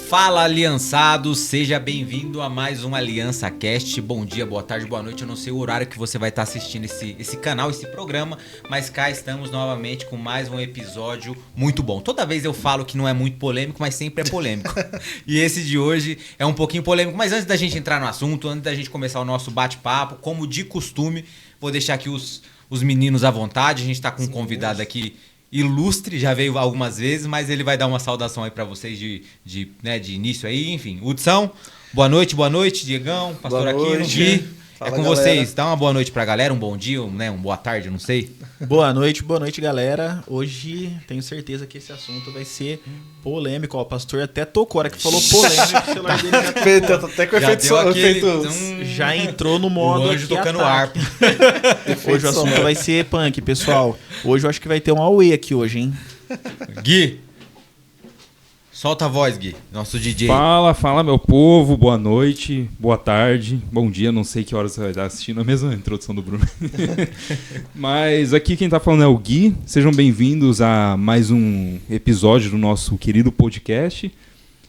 Fala, aliançados, seja bem-vindo a mais um Aliança Cast. Bom dia, boa tarde, boa noite. Eu não sei o horário que você vai estar assistindo esse canal, esse programa, mas cá estamos novamente com mais um episódio muito bom. Toda vez eu falo que não é muito polêmico, mas sempre é polêmico. E esse de hoje é um pouquinho polêmico, mas antes da gente entrar no assunto, antes da gente começar o nosso bate-papo, como de costume, vou deixar aqui os meninos à vontade. A gente está com um convidado aqui ilustre, já veio algumas vezes, mas ele vai dar uma saudação aí pra vocês de início aí, enfim. Hudson, boa noite, Diegão, Pastor Aquino, Gui, é com galera. vocês. Dá uma boa noite pra galera, um bom dia, uma boa tarde, eu não sei. Boa noite, galera. Hoje tenho certeza que esse assunto vai ser polêmico. Ó, o pastor até tocou, a hora que falou polêmico, o celular dele já tocou. Até com Já deu aquele, Já entrou no modo o anjo aqui tocando ataque. harpa. Hoje o assunto vai ser punk, pessoal. Hoje eu acho que vai ter um Aue aqui hoje, hein? Gui, solta a voz, Gui, nosso DJ. Fala, meu povo, boa noite, boa tarde, bom dia, não sei que horas você vai estar assistindo, a mesma introdução do Bruno. Mas aqui quem tá falando é o Gui, sejam bem-vindos a mais um episódio do nosso querido podcast.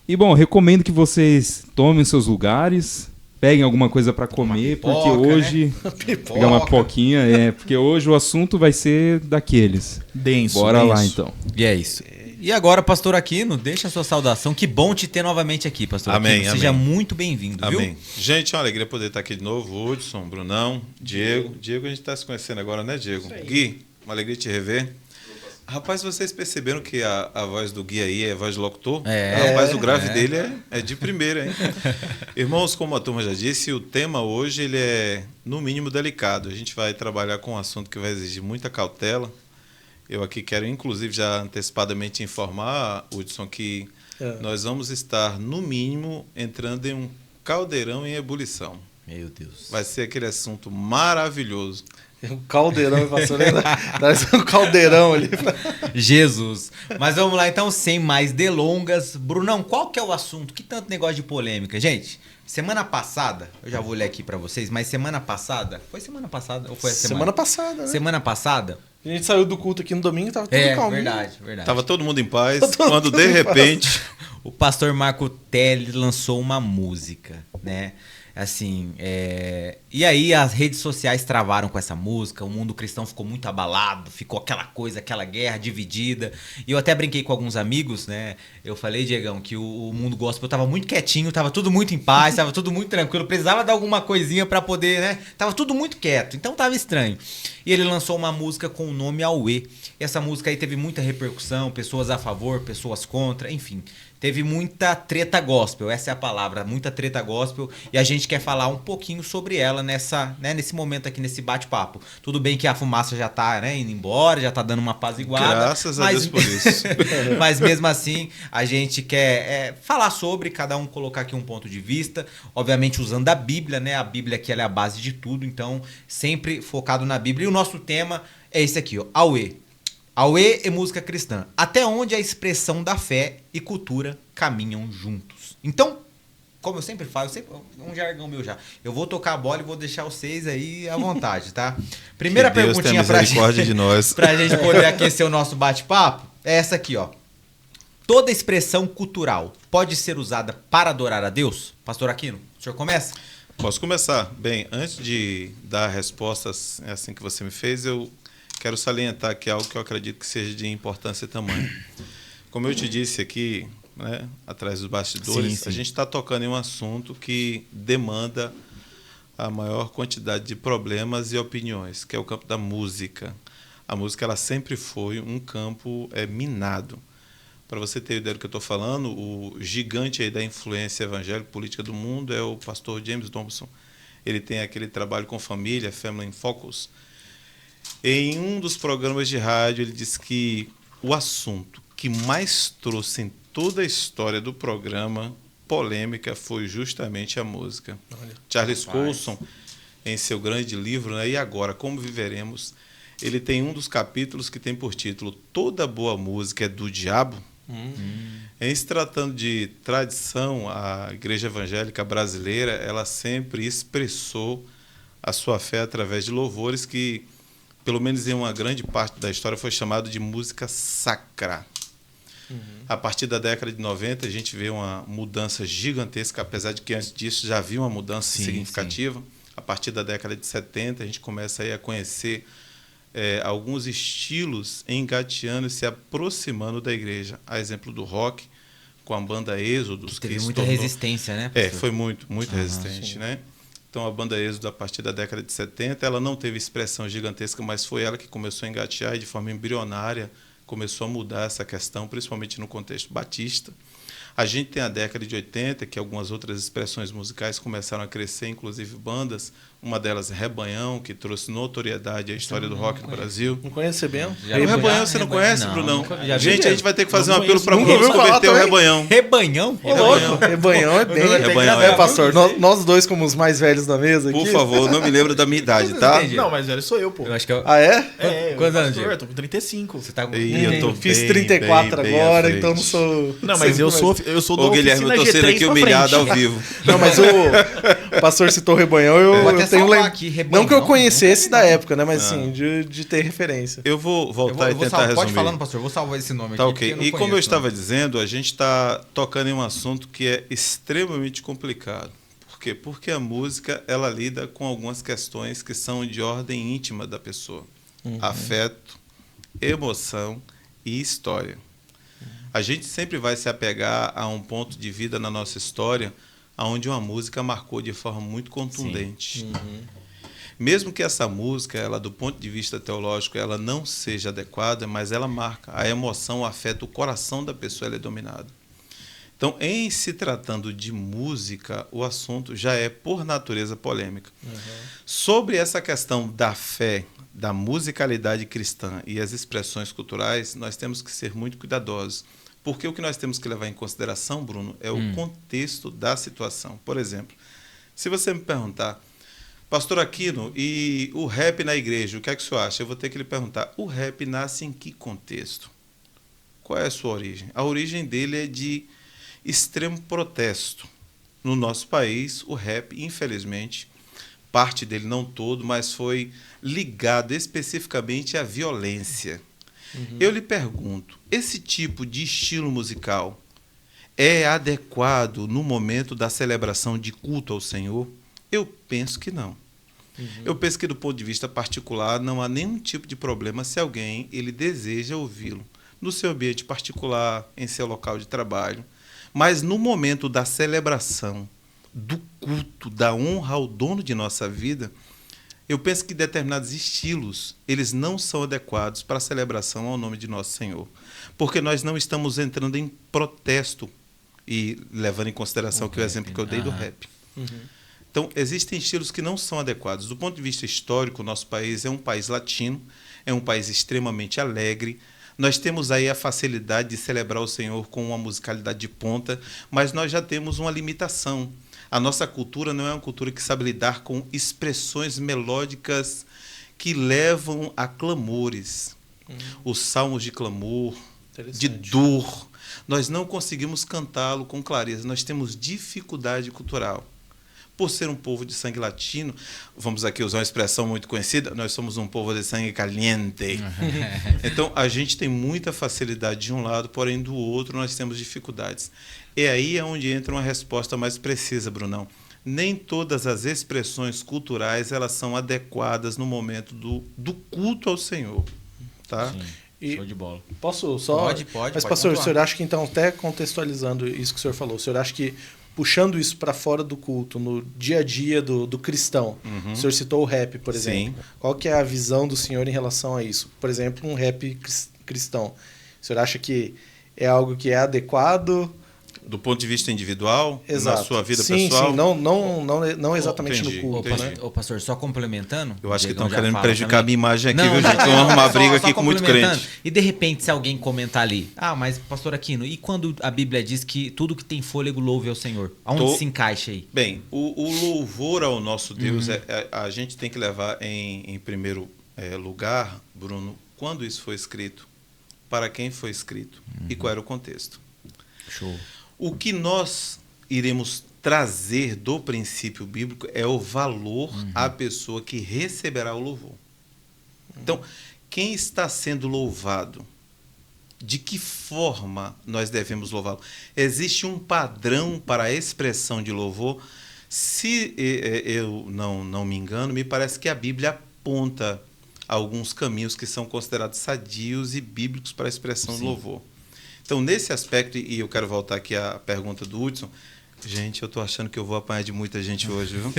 E bom, recomendo que vocês tomem seus lugares, peguem alguma coisa para comer, pipoca, porque hoje... Pegar uma pipoquinha, porque hoje o assunto vai ser daqueles. Denso. Bora denso. lá então. E é isso. E agora, Pastor Aquino, deixa a sua saudação. Que bom te ter novamente aqui, Pastor Amém, Aquino. Seja amém. muito bem-vindo, viu? Amém. Gente, é uma alegria poder estar aqui de novo. Hudson, Brunão, Diego. Diego, a gente está se conhecendo agora, né, Diego? Gui, uma alegria te rever. Rapaz, vocês perceberam que a voz do Gui aí é a voz do locutor? Rapaz, o grave dele é de primeira, hein? Irmãos, como a turma já disse, o tema hoje ele é, no mínimo, delicado. A gente vai trabalhar com um assunto que vai exigir muita cautela. Eu aqui quero, inclusive, já antecipadamente informar, Hudson, que nós vamos estar, no mínimo, entrando em um caldeirão em ebulição. Meu Deus. Vai ser aquele assunto maravilhoso. Um caldeirão, pastor. Parece um caldeirão ali. Jesus. Mas vamos lá, então, sem mais delongas. Brunão, qual que é o assunto? Que tanto negócio de polêmica? Gente, semana passada, eu já vou ler aqui pra vocês, mas semana passada... Foi semana passada? Ou foi a Semana passada, né? Semana passada? A gente saiu do culto aqui no domingo, tava tudo calminho. Verdade. Tava todo mundo em paz, quando de repente... O pastor Marco Telly lançou uma música, né? Assim, e aí as redes sociais travaram com essa música, o mundo cristão ficou muito abalado, ficou aquela coisa, aquela guerra dividida. E eu até brinquei com alguns amigos, né? Eu falei, Diegão, que o mundo gospel tava muito quietinho, tava tudo muito em paz, tava tudo muito tranquilo, precisava dar alguma coisinha pra poder, né? Tava tudo muito quieto, então tava estranho. E ele lançou uma música com o nome Aue. E essa música aí teve muita repercussão, pessoas a favor, pessoas contra, enfim. Teve muita treta gospel, essa é a palavra, muita treta gospel, e a gente quer falar um pouquinho sobre ela nesse momento aqui, nesse bate-papo. Tudo bem que a fumaça já tá, né, indo embora, já tá dando uma apaziguada. Graças a Deus por isso. Mas mesmo assim, a gente quer falar sobre, cada um colocar aqui um ponto de vista, obviamente usando a Bíblia, né, a Bíblia que ela é a base de tudo, então sempre focado na Bíblia. E o nosso tema é esse aqui, ó, Aue. Aue e música cristã. Até onde a expressão da fé e cultura caminham juntos. Então, como eu sempre falo, um jargão meu já. Eu vou tocar a bola e vou deixar vocês aí à vontade, tá? Primeira Que Deus perguntinha tenha misericórdia de nós. pra gente poder aquecer o nosso bate-papo é essa aqui, ó. Toda expressão cultural pode ser usada para adorar a Deus? Pastor Aquino, o senhor começa? Posso começar? Bem, antes de dar a resposta assim que você me fez, eu quero salientar aqui algo que eu acredito que seja de importância tamanha. Como eu te disse aqui, né, atrás dos bastidores, Sim. a gente está tocando em um assunto que demanda a maior quantidade de problemas e opiniões, que é o campo da música. A música ela sempre foi um campo minado. Para você ter ideia do que eu estou falando, o gigante aí da influência evangélica política do mundo é o pastor James Dobson. Ele tem aquele trabalho com família, Family in Focus. Em um dos programas de rádio, ele disse que o assunto que mais trouxe em toda a história do programa polêmica foi justamente a música. Charles Colson, em seu grande livro, né, E Agora, Como Viveremos, ele tem um dos capítulos que tem por título Toda Boa Música é do Diabo. Em se tratando de tradição, a Igreja Evangélica Brasileira ela sempre expressou a sua fé através de louvores que, pelo menos em uma grande parte da história, foi chamado de música sacra. A partir da década de 90, a gente vê uma mudança gigantesca, apesar de que antes disso já havia uma mudança significativa. A partir da década de 70, a gente começa aí a conhecer alguns estilos engateando e se aproximando da igreja. A exemplo do rock, com a banda Êxodos. Teve muita resistência, né? Foi muito resistente, né? Então, a banda Êxodo, a partir da década de 70, ela não teve expressão gigantesca, mas foi ela que começou a engatear e, de forma embrionária, começou a mudar essa questão, principalmente no contexto batista. A gente tem a década de 80, que algumas outras expressões musicais começaram a crescer, inclusive bandas, uma delas Rebanhão, que trouxe notoriedade à história do rock no Brasil. Não conhece Rebanhão? O Rebanhão você não conhece, Brunão? Gente, a gente vai ter que fazer um apelo para nunca ouviu falar converter o também? Rebanhão. Rebanhão? Rebanhão é bem... Rebanhão é, pastor, nós dois como os mais velhos da mesa aqui... Por favor, não me lembro da minha idade, tá? Não, mas velho sou eu, pô. Eu acho que eu... Ah, é? Quantos anos, Pastor, eu tô com 35. Você tá com... Eu tô Fiz bem, 34 bem agora, à frente. então não sou... Não, mas eu sou do Ô, Guilherme, eu tô Oficina sendo G3 aqui pra humilhado frente. ao vivo. Não, mas o pastor citou o Rebanhão, Vou até eu tenho salvar lem... aqui, Rebanhão. Não que eu conhecesse da época, né? Mas assim, de ter referência. Eu vou voltar e tentar salvar. resumir. Pode falar, pastor. Vou salvar esse nome Tá aqui. ok. porque E não como eu conheço, estava não. dizendo, a gente está tocando em um assunto que é extremamente complicado. Por quê? Porque a música ela lida com algumas questões que são de ordem íntima da pessoa. Afeto, emoção e história. A gente sempre vai se apegar a um ponto de vida na nossa história onde uma música marcou de forma muito contundente. Mesmo que essa música, ela do ponto de vista teológico, ela não seja adequada, mas ela marca a emoção, o afeto, o coração da pessoa ele é dominado. Então, em se tratando de música, o assunto já é, por natureza, polêmica. Sobre essa questão da fé, da musicalidade cristã e as expressões culturais, nós temos que ser muito cuidadosos. Porque o que nós temos que levar em consideração, Bruno, é o contexto da situação. Por exemplo, se você me perguntar, Pastor Aquino, e o rap na igreja, o que é que o senhor acha? Eu vou ter que lhe perguntar, o rap nasce em que contexto? Qual é a sua origem? A origem dele é de extremo protesto. No nosso país, o rap, infelizmente, parte dele, não todo, mas foi ligado especificamente à violência. Eu lhe pergunto, esse tipo de estilo musical é adequado no momento da celebração de culto ao Senhor? Eu penso que não. Eu penso que do ponto de vista particular não há nenhum tipo de problema se alguém ele deseja ouvi-lo no seu ambiente particular, em seu local de trabalho, mas no momento da celebração, do culto, da honra ao dono de nossa vida, eu penso que determinados estilos, eles não são adequados para a celebração ao nome de nosso Senhor. Porque nós não estamos entrando em protesto, e levando em consideração que o exemplo que eu dei do rap. Então, existem estilos que não são adequados. Do ponto de vista histórico, o nosso país é um país latino, é um país extremamente alegre. Nós temos aí a facilidade de celebrar o Senhor com uma musicalidade de ponta, mas nós já temos uma limitação. A nossa cultura não é uma cultura que sabe lidar com expressões melódicas que levam a clamores. Os salmos de clamor, de dor. Nós não conseguimos cantá-lo com clareza. Nós temos dificuldade cultural. Por ser um povo de sangue latino, vamos aqui usar uma expressão muito conhecida, nós somos um povo de sangue caliente. Então, a gente tem muita facilidade de um lado, porém do outro nós temos dificuldades. E aí é onde entra uma resposta mais precisa, Brunão. Nem todas as expressões culturais elas são adequadas no momento do culto ao Senhor. Tá? Sim, show de bola. Posso só... Pode. Mas, pastor, o senhor acha que, então, até contextualizando isso que o senhor falou, o senhor acha que, puxando isso para fora do culto, no dia a dia do cristão, o senhor citou o rap, por exemplo. Sim. Qual que é a visão do senhor em relação a isso? Por exemplo, um rap cristão. O senhor acha que é algo que é adequado? Do ponto de vista individual, Exato. na sua vida sim, pessoal? Sim, não exatamente entendi, no culto, entendi. né? Ô, pastor, só complementando. Eu acho que Diegão estão já querendo fala prejudicar a também. minha imagem aqui, viu, gente? Vamos arrumar briga aqui com muito complementando. crente. E de repente, se alguém comentar ali, mas pastor Aquino, e quando a Bíblia diz que tudo que tem fôlego louve ao Senhor? Aonde se encaixa aí? Bem, o louvor ao nosso Deus, a gente tem que levar em primeiro lugar, Bruno, quando isso foi escrito, para quem foi escrito e qual era o contexto. Show. O que nós iremos trazer do princípio bíblico é o valor à pessoa que receberá o louvor. Então, quem está sendo louvado de que forma nós devemos louvá-lo. Existe um padrão para a expressão de louvor. Se eu não me engano, me parece que a Bíblia aponta alguns caminhos que são considerados sadios e bíblicos para a expressão do louvor. Então, nesse aspecto, e eu quero voltar aqui à pergunta do Hudson, gente, eu estou achando que eu vou apanhar de muita gente hoje, viu?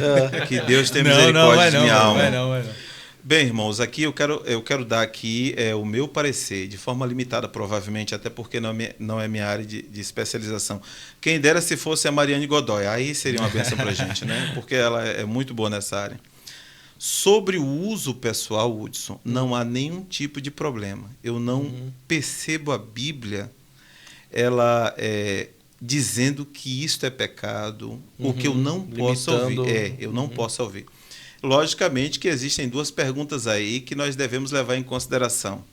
Que Deus tenha misericórdia de minha alma. Vai não. Bem, irmãos, aqui eu quero dar aqui o meu parecer, de forma limitada, provavelmente, até porque não é minha área de especialização. Quem dera se fosse a Mariane Godoy, aí seria uma bênção para a gente, né? Porque ela é muito boa nessa área. Sobre o uso pessoal, Hudson, não há nenhum tipo de problema. Eu não percebo a Bíblia ela dizendo que isto é pecado, ou que eu não posso ouvir. Eu não posso ouvir. Logicamente que existem duas perguntas aí que nós devemos levar em consideração.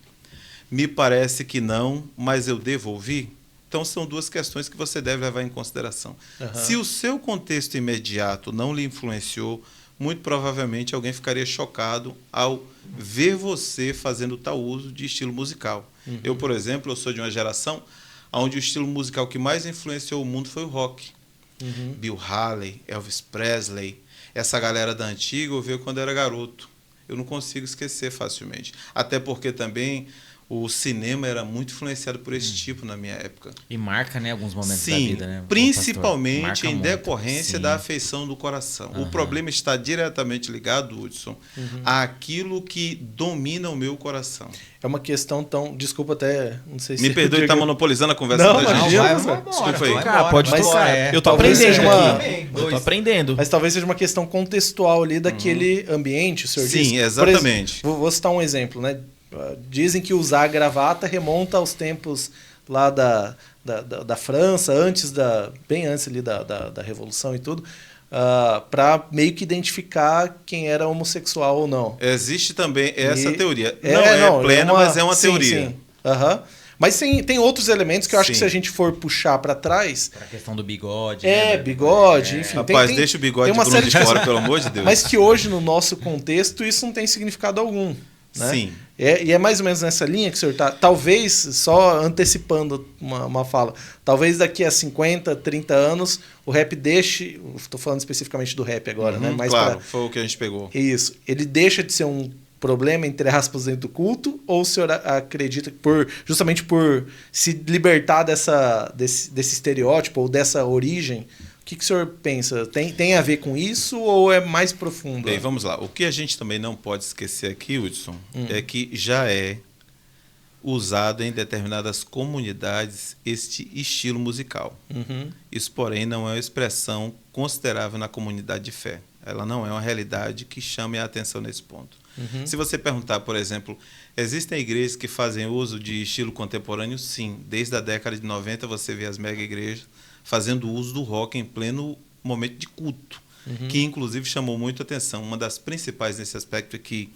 Me parece que não, mas eu devo ouvir? Então são duas questões que você deve levar em consideração. Se o seu contexto imediato não lhe influenciou, muito provavelmente alguém ficaria chocado ao ver você fazendo tal uso de estilo musical. Eu, por exemplo, eu sou de uma geração onde o estilo musical que mais influenciou o mundo foi o rock. Bill Haley, Elvis Presley, essa galera da antiga eu vi quando eu era garoto. Eu não consigo esquecer facilmente. Até porque também o cinema era muito influenciado por esse tipo na minha época. E marca, né, alguns momentos da vida, né? Principalmente em decorrência Sim. da afeição do coração. O problema está diretamente ligado, Hudson, àquilo que domina o meu coração. É uma questão tão... Desculpa até... Não sei se... Me perdoe estar monopolizando a conversa Não, da gente. imagina. Pode tocar. Eu tô Talvez aprendendo seja uma- aqui. Eu tô aprendendo. Mas talvez seja uma questão contextual ali daquele ambiente, o senhor Sim, disse. Por exatamente. exemplo, vou citar um exemplo, né? Dizem que usar gravata remonta aos tempos lá da França, bem antes ali da Revolução e tudo, para meio que identificar quem era homossexual ou não. Existe também essa teoria. Não, é plena, mas é uma sim, teoria. Sim. Mas tem outros elementos que eu acho que Sim. se a gente for puxar para trás... A questão do bigode. bigode, enfim. Rapaz, deixa o bigode tem uma Bruno série de fora, pelo amor de Deus. Mas que hoje, no nosso contexto, isso não tem significado algum. Né? Sim. E é mais ou menos nessa linha que o senhor está... Talvez, só antecipando uma fala, talvez daqui a 50, 30 anos, o rap deixe... Estou falando especificamente do rap agora, né? Mas claro, foi o que a gente pegou. Isso. Ele deixa de ser um problema, entre aspas, dentro do culto? Ou o senhor acredita que justamente por se libertar desse estereótipo ou dessa origem... O que o senhor pensa? Tem a ver com isso ou é mais profundo? Bem, vamos lá. O que a gente também não pode esquecer aqui, Hudson, é que já é usado em determinadas comunidades este estilo musical. Isso, porém, não é uma expressão considerável na comunidade de fé. Ela não é uma realidade que chame a atenção nesse ponto. Se você perguntar, por exemplo, existem igrejas que fazem uso de estilo contemporâneo? Sim. Desde a década de 90 você vê as mega igrejas fazendo uso do rock em pleno momento de culto, que inclusive chamou muito atenção. Uma das principais nesse aspecto é que,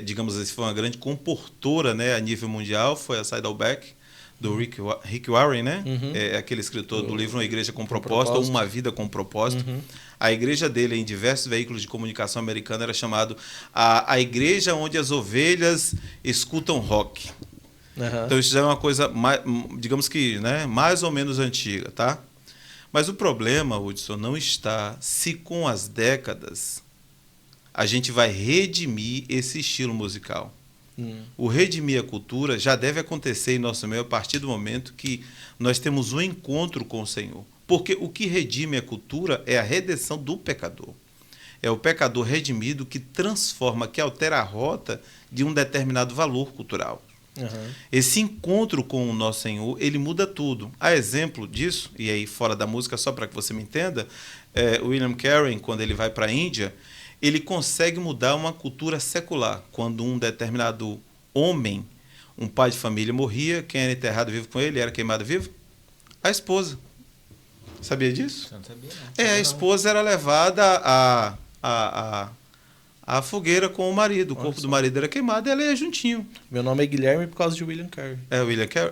digamos assim, foi uma grande comportora, né, a nível mundial, foi a Saddleback, do Rick Warren, né? É aquele escritor do livro Uma Igreja com Propósito, ou Uma Vida com Propósito. A igreja dele, em diversos veículos de comunicação americana, era chamado a igreja onde as ovelhas escutam rock. Então isso já é uma coisa, digamos que, né, mais ou menos antiga, tá? Mas o problema, Hudson, não está se com as décadas a gente vai redimir esse estilo musical. O redimir a cultura já deve acontecer em nosso meio a partir do momento que nós temos um encontro com o Senhor. Porque o que redime a cultura é a redenção do pecador. É o pecador redimido que transforma, que altera a rota de um determinado valor cultural. Esse encontro com o nosso Senhor, ele muda tudo. A exemplo disso, e aí fora da música, só para que você me entenda, William Carey, quando ele vai para a Índia, ele consegue mudar uma cultura secular. Quando um determinado homem, um pai de família, morria, quem era enterrado vivo com ele, era queimado vivo? A esposa. Sabia disso? Eu não sabia, não. A esposa era levada à fogueira com o marido. O corpo do marido era queimado e ela ia juntinho. Meu nome é Guilherme por causa de William Carey. William Carey?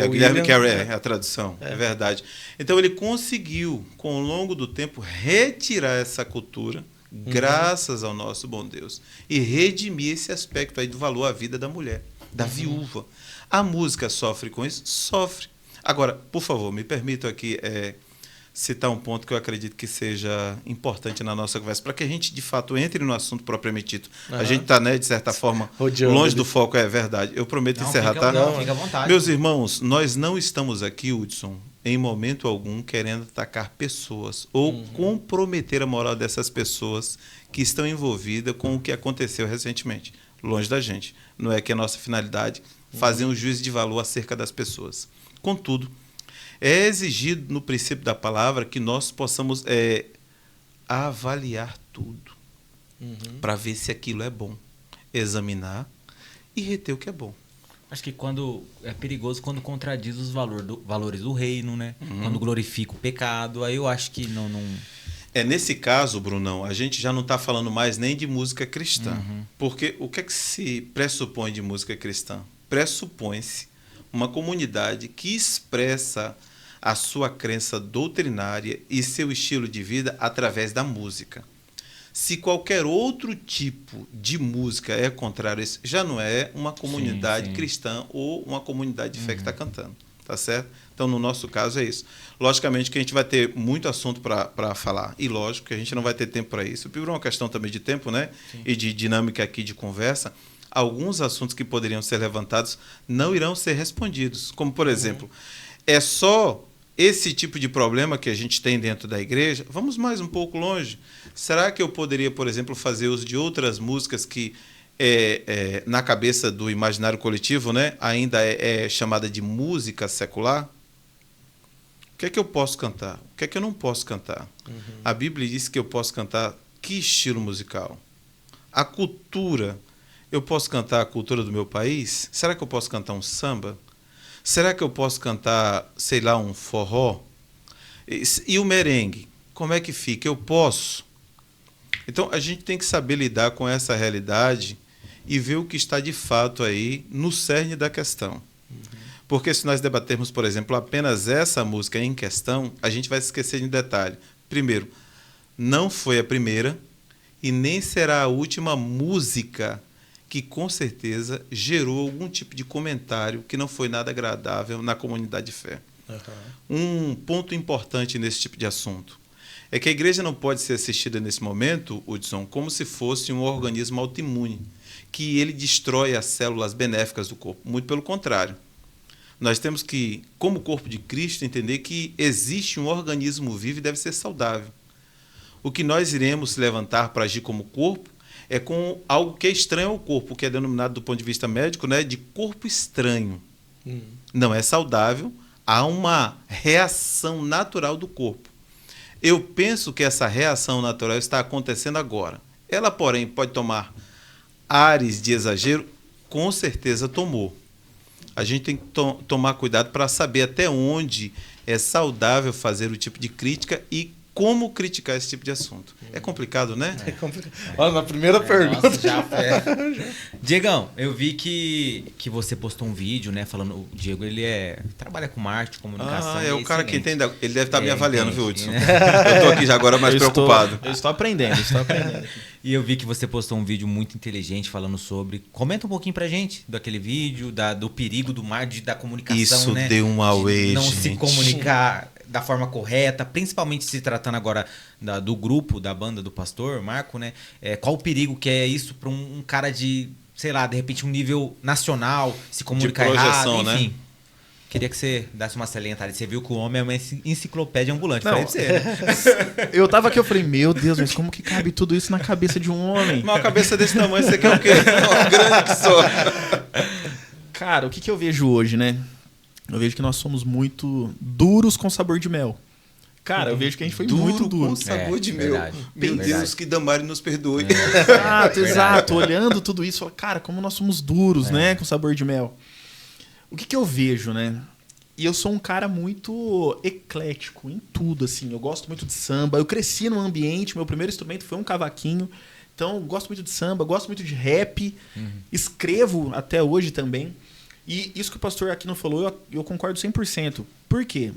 Guilherme William, Carey, é a tradução, é verdade. Então ele conseguiu, com o longo do tempo, retirar essa cultura, graças ao nosso bom Deus, e redimir esse aspecto aí do valor à vida da mulher, da viúva. A música sofre com isso? Sofre. Agora, por favor, me permitam aqui citar um ponto que eu acredito que seja importante na nossa conversa, para que a gente, de fato, entre no assunto propriamente dito. A gente está, né, de certa forma, longe do foco, é verdade. Eu prometo encerrar, tá? Não, fica à vontade. Meus irmãos, nós não estamos aqui, Hudson, em momento algum, querendo atacar pessoas ou comprometer a moral dessas pessoas que estão envolvidas com o que aconteceu recentemente. Longe da gente. Não é que a nossa finalidade fazer um juízo de valor acerca das pessoas. Contudo, é exigido no princípio da palavra que nós possamos avaliar tudo para ver se aquilo é bom, examinar e reter o que é bom. Acho que quando é perigoso quando contradiz os valores do reino, né? Quando glorifica o pecado, aí eu acho que não... Nesse caso, Brunão, a gente já não está falando mais nem de música cristã. Porque o que é que se pressupõe de música cristã? Pressupõe-se uma comunidade que expressa a sua crença doutrinária e seu estilo de vida através da música. Se qualquer outro tipo de música é contrário a isso, já não é uma comunidade cristã ou uma comunidade de fé que está cantando. Tá certo? Então, no nosso caso, é isso. Logicamente que a gente vai ter muito assunto para falar. E lógico que a gente não vai ter tempo para isso. Por uma questão também de tempo, né? E de dinâmica aqui de conversa, alguns assuntos que poderiam ser levantados não irão ser respondidos. Como, por exemplo, é só esse tipo de problema que a gente tem dentro da igreja? Vamos mais um pouco longe. Será que eu poderia, por exemplo, fazer uso de outras músicas que na cabeça do imaginário coletivo, né, ainda é chamada de música secular? O que é que eu posso cantar? O que é que eu não posso cantar? A Bíblia diz que eu posso cantar que estilo musical? A cultura, eu posso cantar a cultura do meu país? Será que eu posso cantar um samba? Será que eu posso cantar, sei lá, um forró? E o merengue? Como é que fica? Eu posso? Então, a gente tem que saber lidar com essa realidade e ver o que está de fato aí no cerne da questão. Porque se nós debatermos, por exemplo, apenas essa música em questão, a gente vai se esquecer de um detalhe. Primeiro, não foi a primeira e nem será a última música que com certeza gerou algum tipo de comentário que não foi nada agradável na comunidade de fé. Um ponto importante nesse tipo de assunto é que a igreja não pode ser assistida nesse momento, Hudson, como se fosse um organismo autoimune, que ele destrói as células benéficas do corpo. Muito pelo contrário. Nós temos que, como corpo de Cristo, entender que existe um organismo vivo e deve ser saudável. O que nós iremos levantar para agir como corpo é com algo que é estranho ao corpo, que é denominado do ponto de vista médico, né, de corpo estranho. Não é saudável, há uma reação natural do corpo. Eu penso que essa reação natural está acontecendo agora. Ela, porém, pode tomar ares de exagero? Com certeza tomou. A gente tem que tomar cuidado para saber até onde é saudável fazer o tipo de crítica e como criticar esse tipo de assunto. É complicado, né? É complicado. Olha, na primeira pergunta. Nossa, já Diegão, eu vi que você postou um vídeo, né? Falando, o Diego, ele trabalha com marketing, comunicação. É o cara que entende. Ele deve estar me avaliando, viu, Hudson? Né? Eu estou aqui já agora mais preocupado. Eu estou aprendendo. E eu vi que você postou um vídeo muito inteligente falando sobre... Comenta um pouquinho pra gente daquele vídeo, do perigo do marketing, da comunicação, isso, né? deu um away, não gente. se comunicar da forma correta, principalmente se tratando agora do grupo, da banda do pastor Marco, né? Qual o perigo que é isso para um cara de, sei lá, de repente um nível nacional, se comunicar de projeção, errado, enfim. né? Queria que você desse uma salientada. Você viu que o homem é uma enciclopédia ambulante. Não, falei pra você, né? Eu tava aqui, eu falei, meu Deus, mas como que cabe tudo isso na cabeça de um homem? Uma cabeça desse tamanho, você quer o quê? Uma grande que só. Cara, o que eu vejo hoje, né? Eu vejo que nós somos muito duros com sabor de mel. Cara, eu vejo que a gente foi muito duro. Com sabor de mel. Verdade, Meu verdade. Deus, que Damari nos perdoe. Exato. Olhando tudo isso, falo, cara, como nós somos duros, né? Com sabor de mel. O que eu vejo, né? E eu sou um cara muito eclético em tudo, assim. Eu gosto muito de samba. Eu cresci num ambiente, meu primeiro instrumento foi um cavaquinho. Então, eu gosto muito de samba, gosto muito de rap. Escrevo até hoje também. E isso que o pastor Aquino falou, eu concordo 100%. Por quê?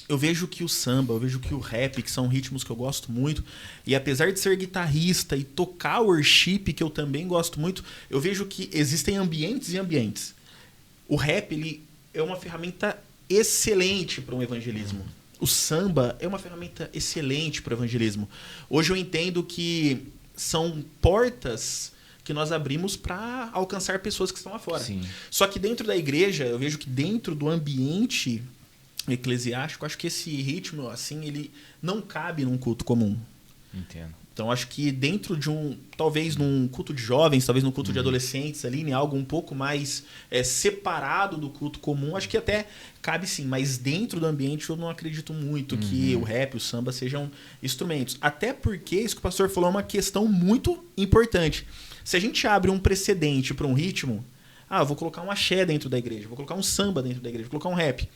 Eu vejo que o samba, eu vejo que o rap, que são ritmos que eu gosto muito, e apesar de ser guitarrista e tocar worship, que eu também gosto muito, eu vejo que existem ambientes e ambientes. o rap, ele é uma ferramenta excelente para um evangelismo. O samba é uma ferramenta excelente para o evangelismo. Hoje eu entendo que são portas que nós abrimos para alcançar pessoas que estão lá fora. Sim. Só que dentro da igreja, eu vejo que dentro do ambiente eclesiástico, acho que esse ritmo, assim, ele não cabe num culto comum. Entendo. Então, acho que dentro de talvez num culto de jovens, talvez num culto de adolescentes ali, em algo um pouco mais separado do culto comum, acho que até cabe sim, mas dentro do ambiente eu não acredito muito que o rap, o samba sejam instrumentos. Até porque, isso que o pastor falou é uma questão muito importante. Se a gente abre um precedente para um ritmo, eu vou colocar um axé dentro da igreja, vou colocar um samba dentro da igreja, vou colocar um rap.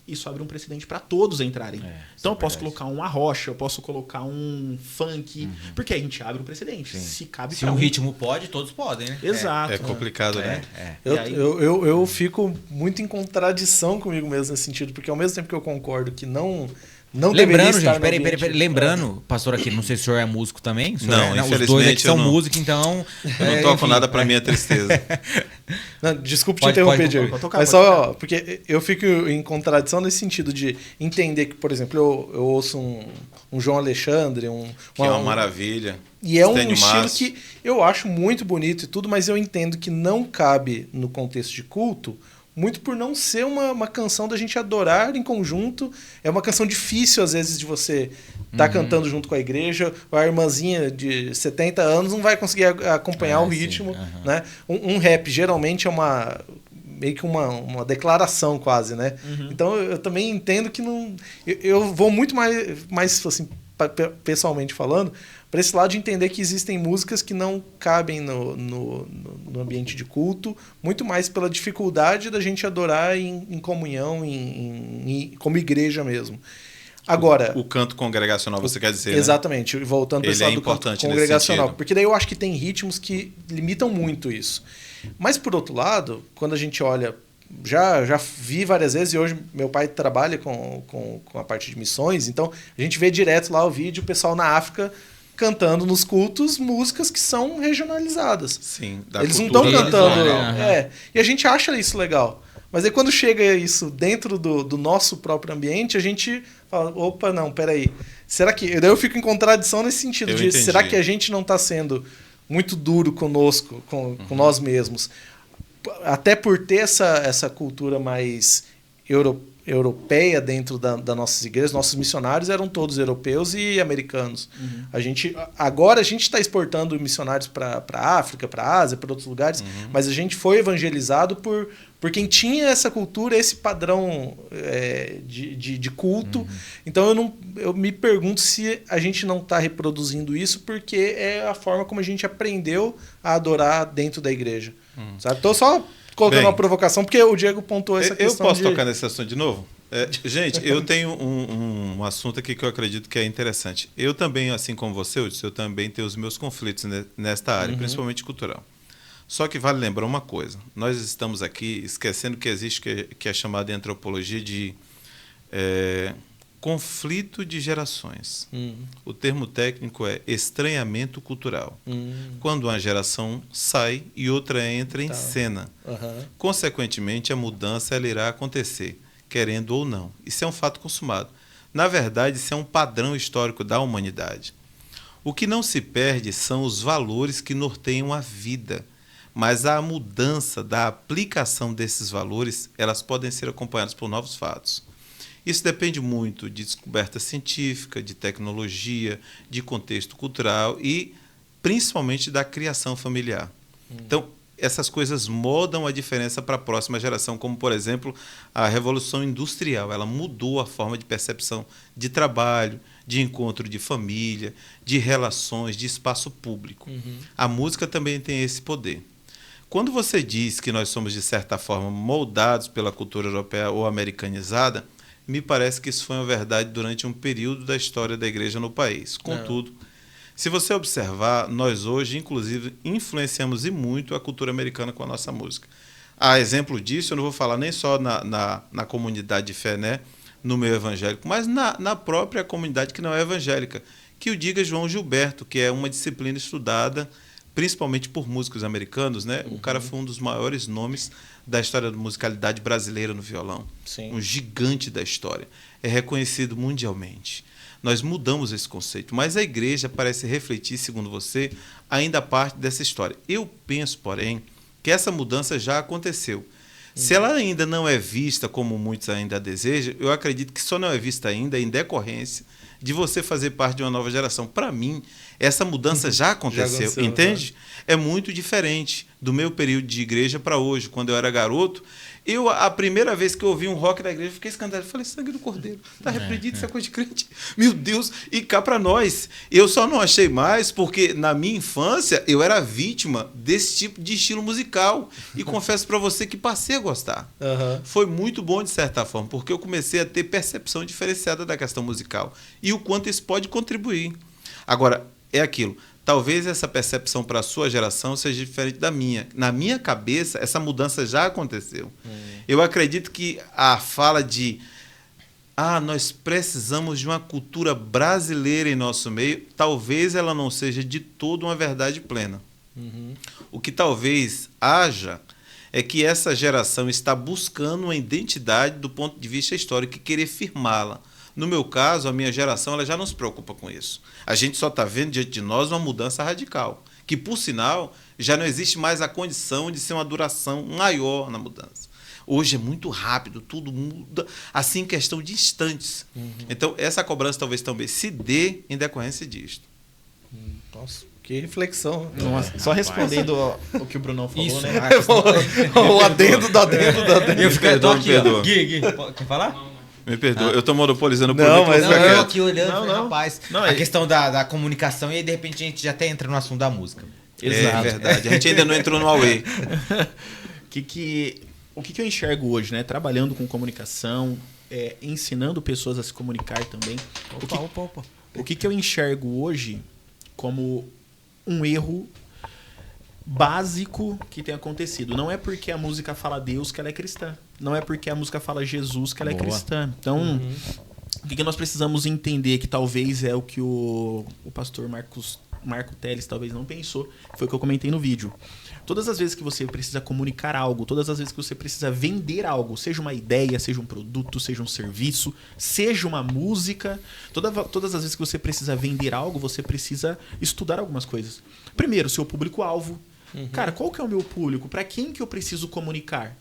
Isso abre um precedente para todos entrarem. Então eu posso colocar um arrocha, eu posso colocar um funk, porque a gente abre um precedente. Sim. Se um ritmo pode, todos podem, né? Exato. É complicado, né? Eu fico muito em contradição comigo mesmo nesse sentido, porque ao mesmo tempo que eu concordo que não Lembrando, estar gente, peraí, lembrando, pastor aqui, não sei se o senhor é músico também. Não, os dois aqui são músicos, então... Eu não toco nada pra minha tristeza. Não, desculpa te interromper, Diego. Mas só, porque eu fico em contradição nesse sentido de entender que, por exemplo, eu ouço um João Alexandre, que é uma maravilha. E é um estilo que eu acho muito bonito e tudo, mas eu entendo que não cabe no contexto de culto, muito por não ser uma canção da gente adorar em conjunto. É uma canção difícil, às vezes, de você estar cantando junto com a igreja. A irmãzinha de 70 anos não vai conseguir acompanhar o ritmo. Né? Um rap, geralmente, é meio que uma declaração quase, né? Então, eu também entendo que não... Eu vou muito mais assim, pessoalmente falando, para esse lado de entender que existem músicas que não cabem no ambiente de culto, muito mais pela dificuldade da gente adorar em comunhão, como igreja mesmo. Agora, o canto congregacional, você quer dizer, exatamente, né? Voltando para esse lado do canto congregacional, porque daí eu acho que tem ritmos que limitam muito isso. Mas, por outro lado, quando a gente olha... Já vi várias vezes, e hoje meu pai trabalha com a parte de missões, então a gente vê direto lá o vídeo, o pessoal na África cantando nos cultos músicas que são regionalizadas. Sim, eles não estão cantando. E a gente acha isso legal. Mas aí quando chega isso dentro do nosso próprio ambiente, a gente fala, opa, não, peraí. Será que... Daí eu fico em contradição nesse sentido de será que a gente não está sendo muito duro conosco, com nós mesmos? Até por ter essa cultura mais europeia dentro das nossas igrejas, nossos missionários eram todos europeus e americanos. Agora a gente está exportando missionários para a África, para a Ásia, para outros lugares, mas a gente foi evangelizado por quem tinha essa cultura, esse padrão de culto. Então eu me pergunto se a gente não está reproduzindo isso porque é a forma como a gente aprendeu a adorar dentro da igreja. Sabe? Estou só colocando uma provocação, porque o Diego pontuou essa questão. Eu posso tocar nesse assunto de novo? Gente, eu tenho um assunto aqui que eu acredito que é interessante. Eu também, assim como você, eu também tenho os meus conflitos nesta área, principalmente cultural. Só que vale lembrar uma coisa. Nós estamos aqui esquecendo que existe que é chamado em antropologia de conflito de gerações. O termo técnico é estranhamento cultural. Quando uma geração sai e outra entra em cena. Consequentemente, a mudança ela irá acontecer, querendo ou não. Isso é um fato consumado. Na verdade, isso é um padrão histórico da humanidade. O que não se perde são os valores que norteiam a vida, mas a mudança da aplicação desses valores, elas podem ser acompanhadas por novos fatos. Isso depende muito de descoberta científica, de tecnologia, de contexto cultural e, principalmente, da criação familiar. Então, essas coisas modam a diferença para a próxima geração, como, por exemplo, a Revolução Industrial. Ela mudou a forma de percepção de trabalho, de encontro de família, de relações, de espaço público. A música também tem esse poder. Quando você diz que nós somos, de certa forma, moldados pela cultura europeia ou americanizada, me parece que isso foi uma verdade durante um período da história da igreja no país. Contudo, se você observar, nós hoje, inclusive, influenciamos e muito a cultura americana com a nossa música. A exemplo disso, eu não vou falar nem só na comunidade de fé, né, no meio evangélico, mas na própria comunidade que não é evangélica. Que o diga João Gilberto, que é uma disciplina estudada principalmente por músicos americanos, né? O cara foi um dos maiores nomes da história da musicalidade brasileira no violão. Sim. Um gigante da história. É reconhecido mundialmente. Nós mudamos esse conceito, mas a igreja parece refletir, segundo você, ainda parte dessa história. Eu penso, porém, que essa mudança já aconteceu. Se ela ainda não é vista como muitos ainda desejam, eu acredito que só não é vista ainda em decorrência de você fazer parte de uma nova geração. Para mim, essa mudança já aconteceu, entende? É muito diferente do meu período de igreja para hoje. Quando eu era garoto, a primeira vez que eu ouvi um rock na igreja, eu fiquei escandalizado. Falei, sangue do cordeiro, tá repreendido, isso é coisa de crente. Meu Deus, e cá para nós. Eu só não achei mais porque na minha infância eu era vítima desse tipo de estilo musical. E confesso para você que passei a gostar. Foi muito bom de certa forma, porque eu comecei a ter percepção diferenciada da questão musical. E o quanto isso pode contribuir. Agora, é aquilo. Talvez essa percepção para a sua geração seja diferente da minha. Na minha cabeça, essa mudança já aconteceu. Eu acredito que a fala de nós precisamos de uma cultura brasileira em nosso meio, talvez ela não seja de todo uma verdade plena. O que talvez haja é que essa geração está buscando uma identidade do ponto de vista histórico e querer firmá-la. No meu caso, a minha geração ela já não se preocupa com isso. A gente só está vendo diante de nós uma mudança radical, que, por sinal, já não existe mais a condição de ser uma duração maior na mudança. Hoje é muito rápido, tudo muda, assim, em questão de instantes. Então, essa cobrança talvez também se dê em decorrência disto. Nossa, que reflexão. Nossa, só respondendo o que o Brunão falou, Isso, né? O adendo do adendo do adendo. Eu fiquei Perdoa, aqui, perdoa. ó. Gui, quer falar? Me perdoa, eu estou monopolizando por Não, mim, mas Não, fica eu quieto. aqui olhando, Não, falei, não. rapaz, Não, a questão da comunicação, e aí de repente a gente já até entra no assunto da música. É verdade, a gente ainda não entrou no Huawei. O que eu enxergo hoje, né? Trabalhando com comunicação, ensinando pessoas a se comunicar também. O que eu enxergo hoje como um erro básico que tem acontecido. Não é porque a música fala Deus que ela é cristã. Não é porque a música fala Jesus que ela é cristã. Então, o que nós precisamos entender, que talvez é o que o pastor Marco Teles talvez não pensou, foi o que eu comentei no vídeo. Todas as vezes que você precisa comunicar algo, todas as vezes que você precisa vender algo, seja uma ideia, seja um produto, seja um serviço, seja uma música, todas as vezes que você precisa vender algo, você precisa estudar algumas coisas. Primeiro, seu público-alvo. Cara, qual que é o meu público? Para quem que eu preciso comunicar?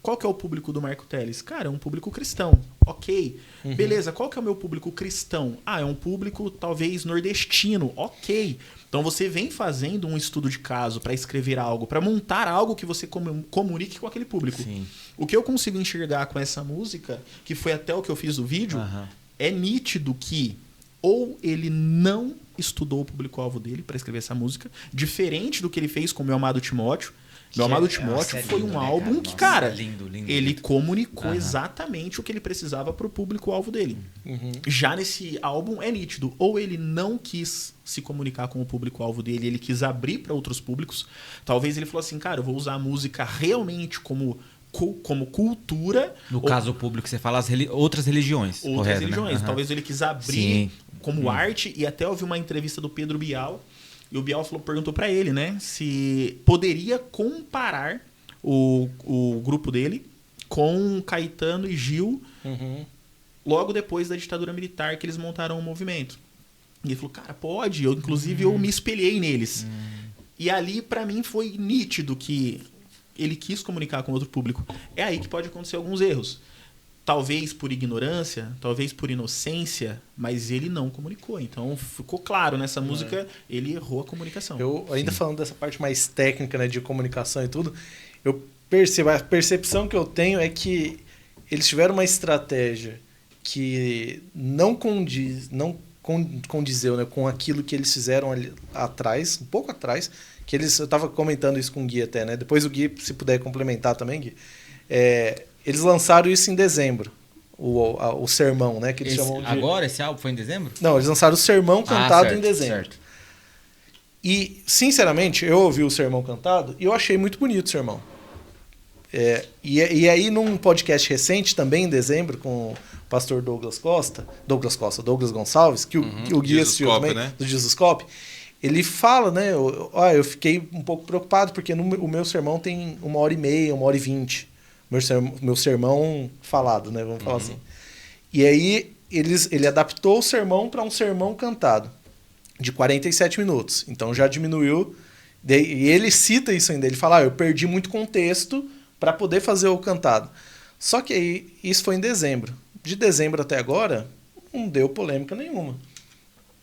Qual que é o público do Marco Teles? Cara, é um público cristão. Ok. Beleza, qual que é o meu público cristão? É um público talvez nordestino. Ok. Então você vem fazendo um estudo de caso para escrever algo, para montar algo que você comunique com aquele público. Sim. O que eu consigo enxergar com essa música, que foi até o que eu fiz no vídeo, é nítido que ou ele não estudou o público-alvo dele para escrever essa música, diferente do que ele fez com o Meu Amado Timóteo. Meu Amado Timóteo foi um álbum que, cara, ele comunicou exatamente o que ele precisava pro público-alvo dele. Já nesse álbum é nítido. Ou ele não quis se comunicar com o público-alvo dele, ele quis abrir para outros públicos. Talvez ele falou assim, cara, eu vou usar a música realmente como cultura. No caso público, você fala outras religiões. Outras correto, religiões. Né? Talvez ele quis abrir como arte. E até ouvi uma entrevista do Pedro Bial. E o Bial perguntou para ele, né, se poderia comparar o grupo dele com Caetano e Gil logo depois da ditadura militar que eles montaram o movimento. E ele falou, cara, pode. Inclusive, eu me espelhei neles. E ali, para mim, foi nítido que ele quis comunicar com outro público. É aí que pode acontecer alguns erros. Talvez por ignorância, talvez por inocência, mas ele não comunicou. Então, ficou claro nessa música, ele errou a comunicação. Eu, ainda falando dessa parte mais técnica, né, de comunicação e tudo, eu percebo, a percepção que eu tenho é que eles tiveram uma estratégia que não condizeu, né, com aquilo que eles fizeram ali atrás, um pouco atrás, que eu estava comentando isso com o Gui até, né? Depois o Gui, se puder complementar também, Gui, eles lançaram isso em dezembro, o sermão, né? Que eles chamam de... Agora, esse álbum foi em dezembro? Não, eles lançaram o sermão cantado certo, em dezembro. Certo. E, sinceramente, eu ouvi o sermão cantado e eu achei muito bonito o sermão. E aí, num podcast recente, também em dezembro, com o pastor Douglas Gonçalves, que o Gui assistiu também, né? Do Jesus Cop, ele fala, né? Eu fiquei um pouco preocupado, porque o meu sermão tem 1h30, 1h20. Meu sermão falado, né? Vamos falar assim. E aí ele adaptou o sermão para um sermão cantado, de 47 minutos. Então já diminuiu. E ele cita isso ainda. Ele fala, eu perdi muito contexto para poder fazer o cantado. Só que aí, isso foi em dezembro. De dezembro até agora, não deu polêmica nenhuma.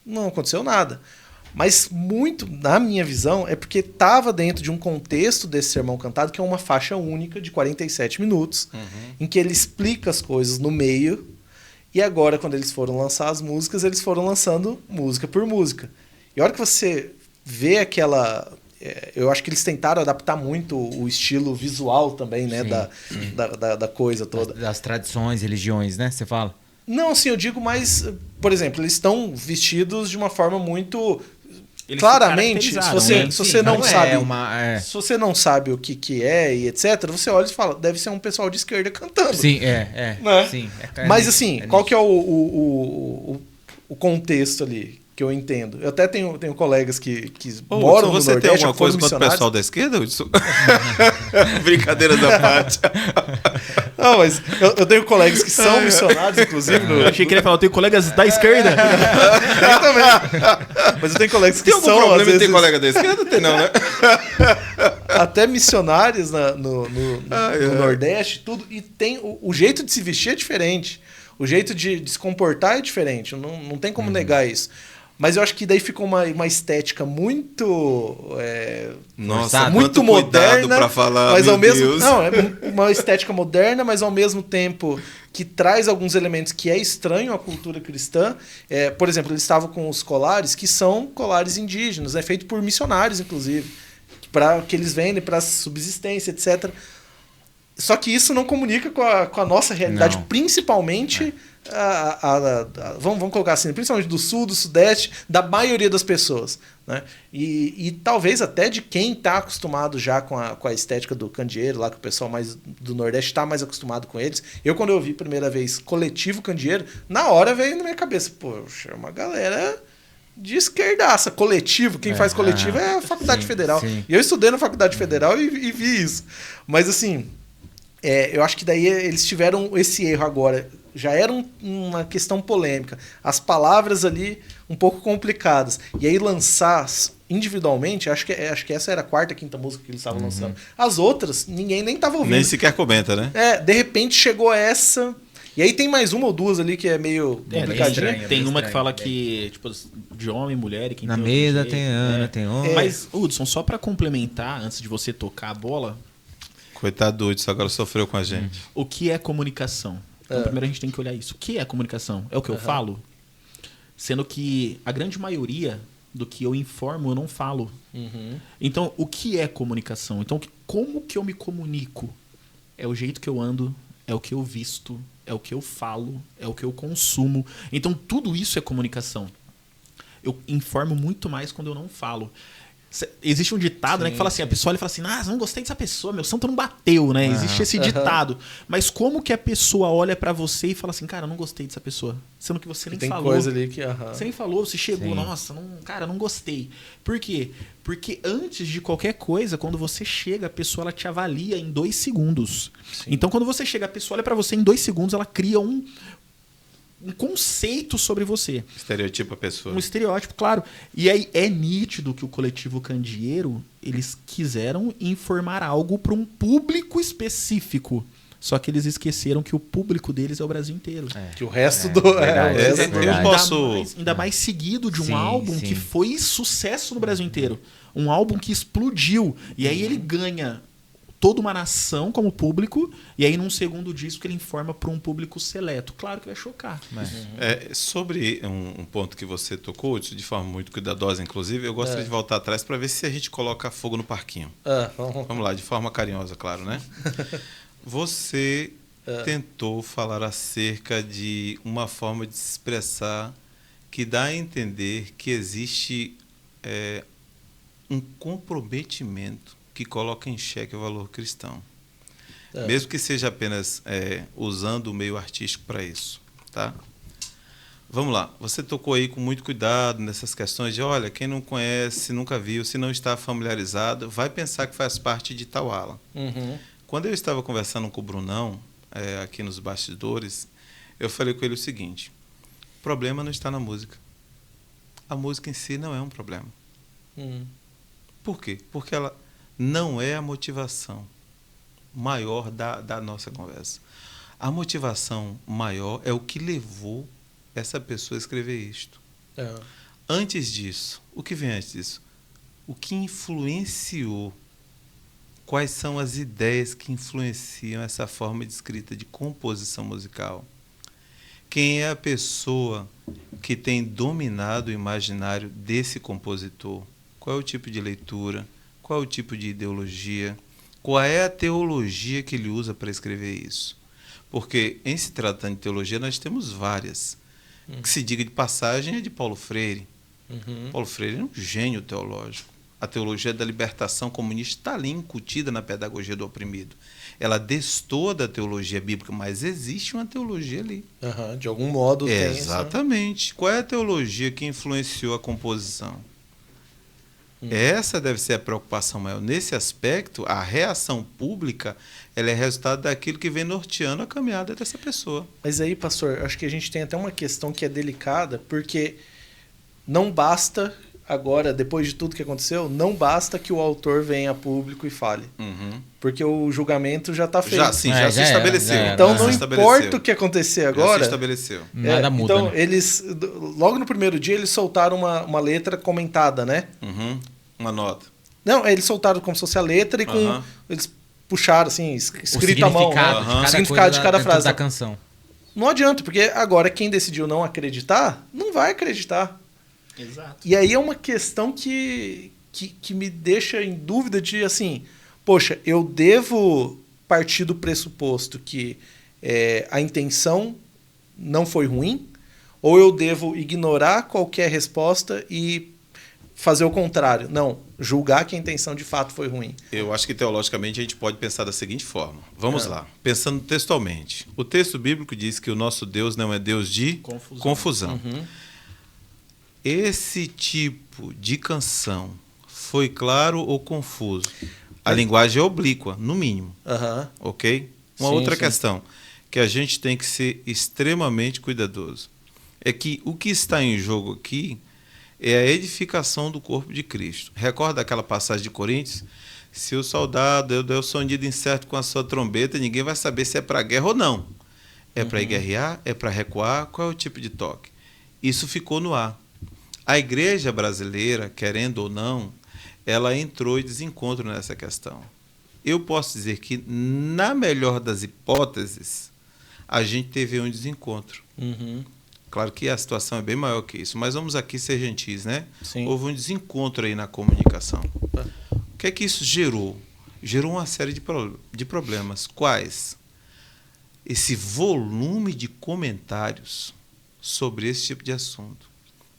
Não aconteceu nada. Mas muito, na minha visão, é porque estava dentro de um contexto desse sermão cantado, que é uma faixa única de 47 minutos, em que ele explica as coisas no meio, e agora, quando eles foram lançar as músicas, eles foram lançando música por música. E a hora que você vê aquela... Eu acho que eles tentaram adaptar muito o estilo visual também, né? Da coisa toda. Das tradições, religiões, né? Você fala? Não, assim, eu digo mais... Por exemplo, eles estão vestidos de uma forma muito... Eles claramente, se se você não sabe, se você não sabe o que é e etc, você olha e fala, deve ser um pessoal de esquerda cantando. Sim, né? Sim, mas assim, qual que é o contexto ali que eu entendo? Eu até tenho colegas que moram no Nordeste. Você tem alguma coisa contra o pessoal da esquerda? Brincadeiras da parte. Não, mas eu tenho colegas que são missionários, inclusive. Eu achei que ele ia falar, eu tenho colegas da esquerda. Eu também. Mas eu tenho colegas que tem são, algum problema às vezes, tem colega da esquerda? Tem não, né? até missionários no Nordeste, tudo. E tem o jeito de se vestir é diferente. O jeito de se comportar é diferente. Não tem como negar isso. Mas eu acho que daí ficou uma estética muito Nossa, muito moderna para falar, mas ao mesmo Deus. não, é uma estética moderna, mas ao mesmo tempo que traz alguns elementos que é estranho à cultura cristã. Por exemplo, eles estavam com os colares que são colares indígenas, feito por missionários, inclusive, para que eles vendem para subsistência, etc. Só que isso não comunica com a nossa realidade, Não. principalmente vamos colocar assim, principalmente do sul, do sudeste, da maioria das pessoas, né? E talvez até de quem está acostumado já com a estética do candeeiro, lá que o pessoal mais do Nordeste está mais acostumado com eles. Eu, quando eu vi a primeira vez Coletivo Candeeiro, na hora veio na minha cabeça, poxa, é uma galera de esquerdaça. Coletivo, quem faz coletivo é a Faculdade Federal. Sim. E eu estudei na Faculdade Federal e vi isso. Mas assim, eu acho que daí eles tiveram esse erro agora. Já era uma questão polêmica. As palavras ali um pouco complicadas. E aí lançar individualmente, acho que essa era a quarta, quinta música que eles estavam lançando. As outras, ninguém nem estava ouvindo. Nem sequer comenta, né? De repente chegou essa. E aí tem mais uma ou duas ali que é meio complicadinha. estranho. Tem uma que estranho, fala que, tipo, de homem, mulher e quem Na tem mesa outro tem jeito, Ana, tem homem. Mas, Hudson, só pra complementar, antes de você tocar a bola, Coitado do Hudson, agora sofreu com a gente. o que é comunicação? Então, primeiro a gente tem que olhar isso. O que é comunicação? É o que eu falo? Sendo que a grande maioria do que eu informo, eu não falo. Então, o que é comunicação? Então, como que eu me comunico? É o jeito que eu ando, é o que eu visto, é o que eu falo, é o que eu consumo. Então, tudo isso é comunicação. Eu informo muito mais quando eu não falo. Existe um ditado, né, que fala assim, a pessoa olha e fala assim, não gostei dessa pessoa, meu santo não bateu, né? Existe esse ditado. Mas como que a pessoa olha pra você e fala assim, cara, eu não gostei dessa pessoa? Sendo que você nem Tem falou. coisa ali que... Você nem falou, você chegou, Sim. nossa, cara, não gostei. Por quê? Porque antes de qualquer coisa, quando você chega, a pessoa ela te avalia em 2 segundos. Então, quando você chega, a pessoa olha pra você em 2 segundos, ela cria um conceito sobre você. Estereotipa a pessoa. Um estereótipo, claro. E aí é nítido que o Coletivo Candeeiro, eles quiseram informar algo para um público específico. Só que eles esqueceram que o público deles é o Brasil inteiro. Que o resto do... verdade, o resto é do- verdade. Eu posso... Ainda mais seguido de um Sim, álbum sim. que foi sucesso no Brasil inteiro. Um álbum que explodiu. E aí ele ganha toda uma nação como público, e aí num segundo disco ele informa para um público seleto. Claro que vai chocar. Sobre um ponto que você tocou, de forma muito cuidadosa, inclusive, eu gostaria de voltar atrás para ver se a gente coloca fogo no parquinho. Vamos lá, de forma carinhosa, claro, né? Você tentou falar acerca de uma forma de se expressar que dá a entender que existe um comprometimento que coloca em xeque o valor cristão. Mesmo que seja apenas usando o meio artístico para isso. Tá? Vamos lá, você tocou aí com muito cuidado nessas questões de, olha, quem não conhece, nunca viu, se não está familiarizado, vai pensar que faz parte de tal ala. Uhum. Quando eu estava conversando com o Brunão, aqui nos bastidores, eu falei com ele o seguinte: o problema não está na música. A música em si não é um problema. Por quê? Porque ela não é a motivação maior da nossa conversa. A motivação maior é o que levou essa pessoa a escrever isto. Antes disso, o que vem antes disso? O que influenciou? Quais são as ideias que influenciam essa forma de escrita, de composição musical? Quem é a pessoa que tem dominado o imaginário desse compositor? Qual é o tipo de leitura? Qual é o tipo de ideologia? Qual é a teologia que ele usa para escrever isso? Porque, em se tratando de teologia, nós temos várias. Que se diga de passagem é de Paulo Freire. Paulo Freire é um gênio teológico. A teologia da libertação comunista está ali incutida na pedagogia do oprimido. Ela destoa da teologia bíblica, mas existe uma teologia ali. De algum modo tem. Exatamente. Qual é a teologia que influenciou a composição? Essa deve ser a preocupação maior. Nesse aspecto, a reação pública ela é resultado daquilo que vem norteando a caminhada dessa pessoa. Mas aí, pastor, acho que a gente tem até uma questão que é delicada, porque não basta, agora, depois de tudo que aconteceu, não basta que o autor venha a público e fale. Porque o julgamento já está feito. Já se estabeleceu. Então, não importa o que acontecer agora. Já se estabeleceu. Nada muda. Então, né? eles, logo no primeiro dia, eles soltaram uma letra comentada, né? Uma nota. Não, eles soltaram como se fosse a letra e com eles puxaram, assim, escrito à mão. O significado de cada frase. Da canção. Não adianta, porque agora quem decidiu não acreditar, não vai acreditar. Exato. E aí é uma questão que me deixa em dúvida de, assim, poxa, eu devo partir do pressuposto que a intenção não foi ruim, ou eu devo ignorar qualquer resposta e fazer o contrário? Não, julgar que a intenção de fato foi ruim. Eu acho que teologicamente a gente pode pensar da seguinte forma. Vamos lá, pensando textualmente. O texto bíblico diz que o nosso Deus não é Deus de confusão. Esse tipo de canção foi claro ou confuso? A linguagem é oblíqua, no mínimo. Ok? Uma outra questão que a gente tem que ser extremamente cuidadoso é que o que está em jogo aqui é a edificação do corpo de Cristo. Recorda aquela passagem de Coríntios? Se o soldado der o sonido incerto com a sua trombeta, ninguém vai saber se é para guerra ou não. É para ir guerrear? É para recuar? Qual é o tipo de toque? Isso ficou no ar. A igreja brasileira, querendo ou não, ela entrou em desencontro nessa questão. Eu posso dizer que, na melhor das hipóteses, a gente teve um desencontro. Claro que a situação é bem maior que isso, mas vamos aqui ser gentis, né? Houve um desencontro aí na comunicação. O que é que isso gerou? Gerou uma série de problemas. Quais? Esse volume de comentários sobre esse tipo de assunto.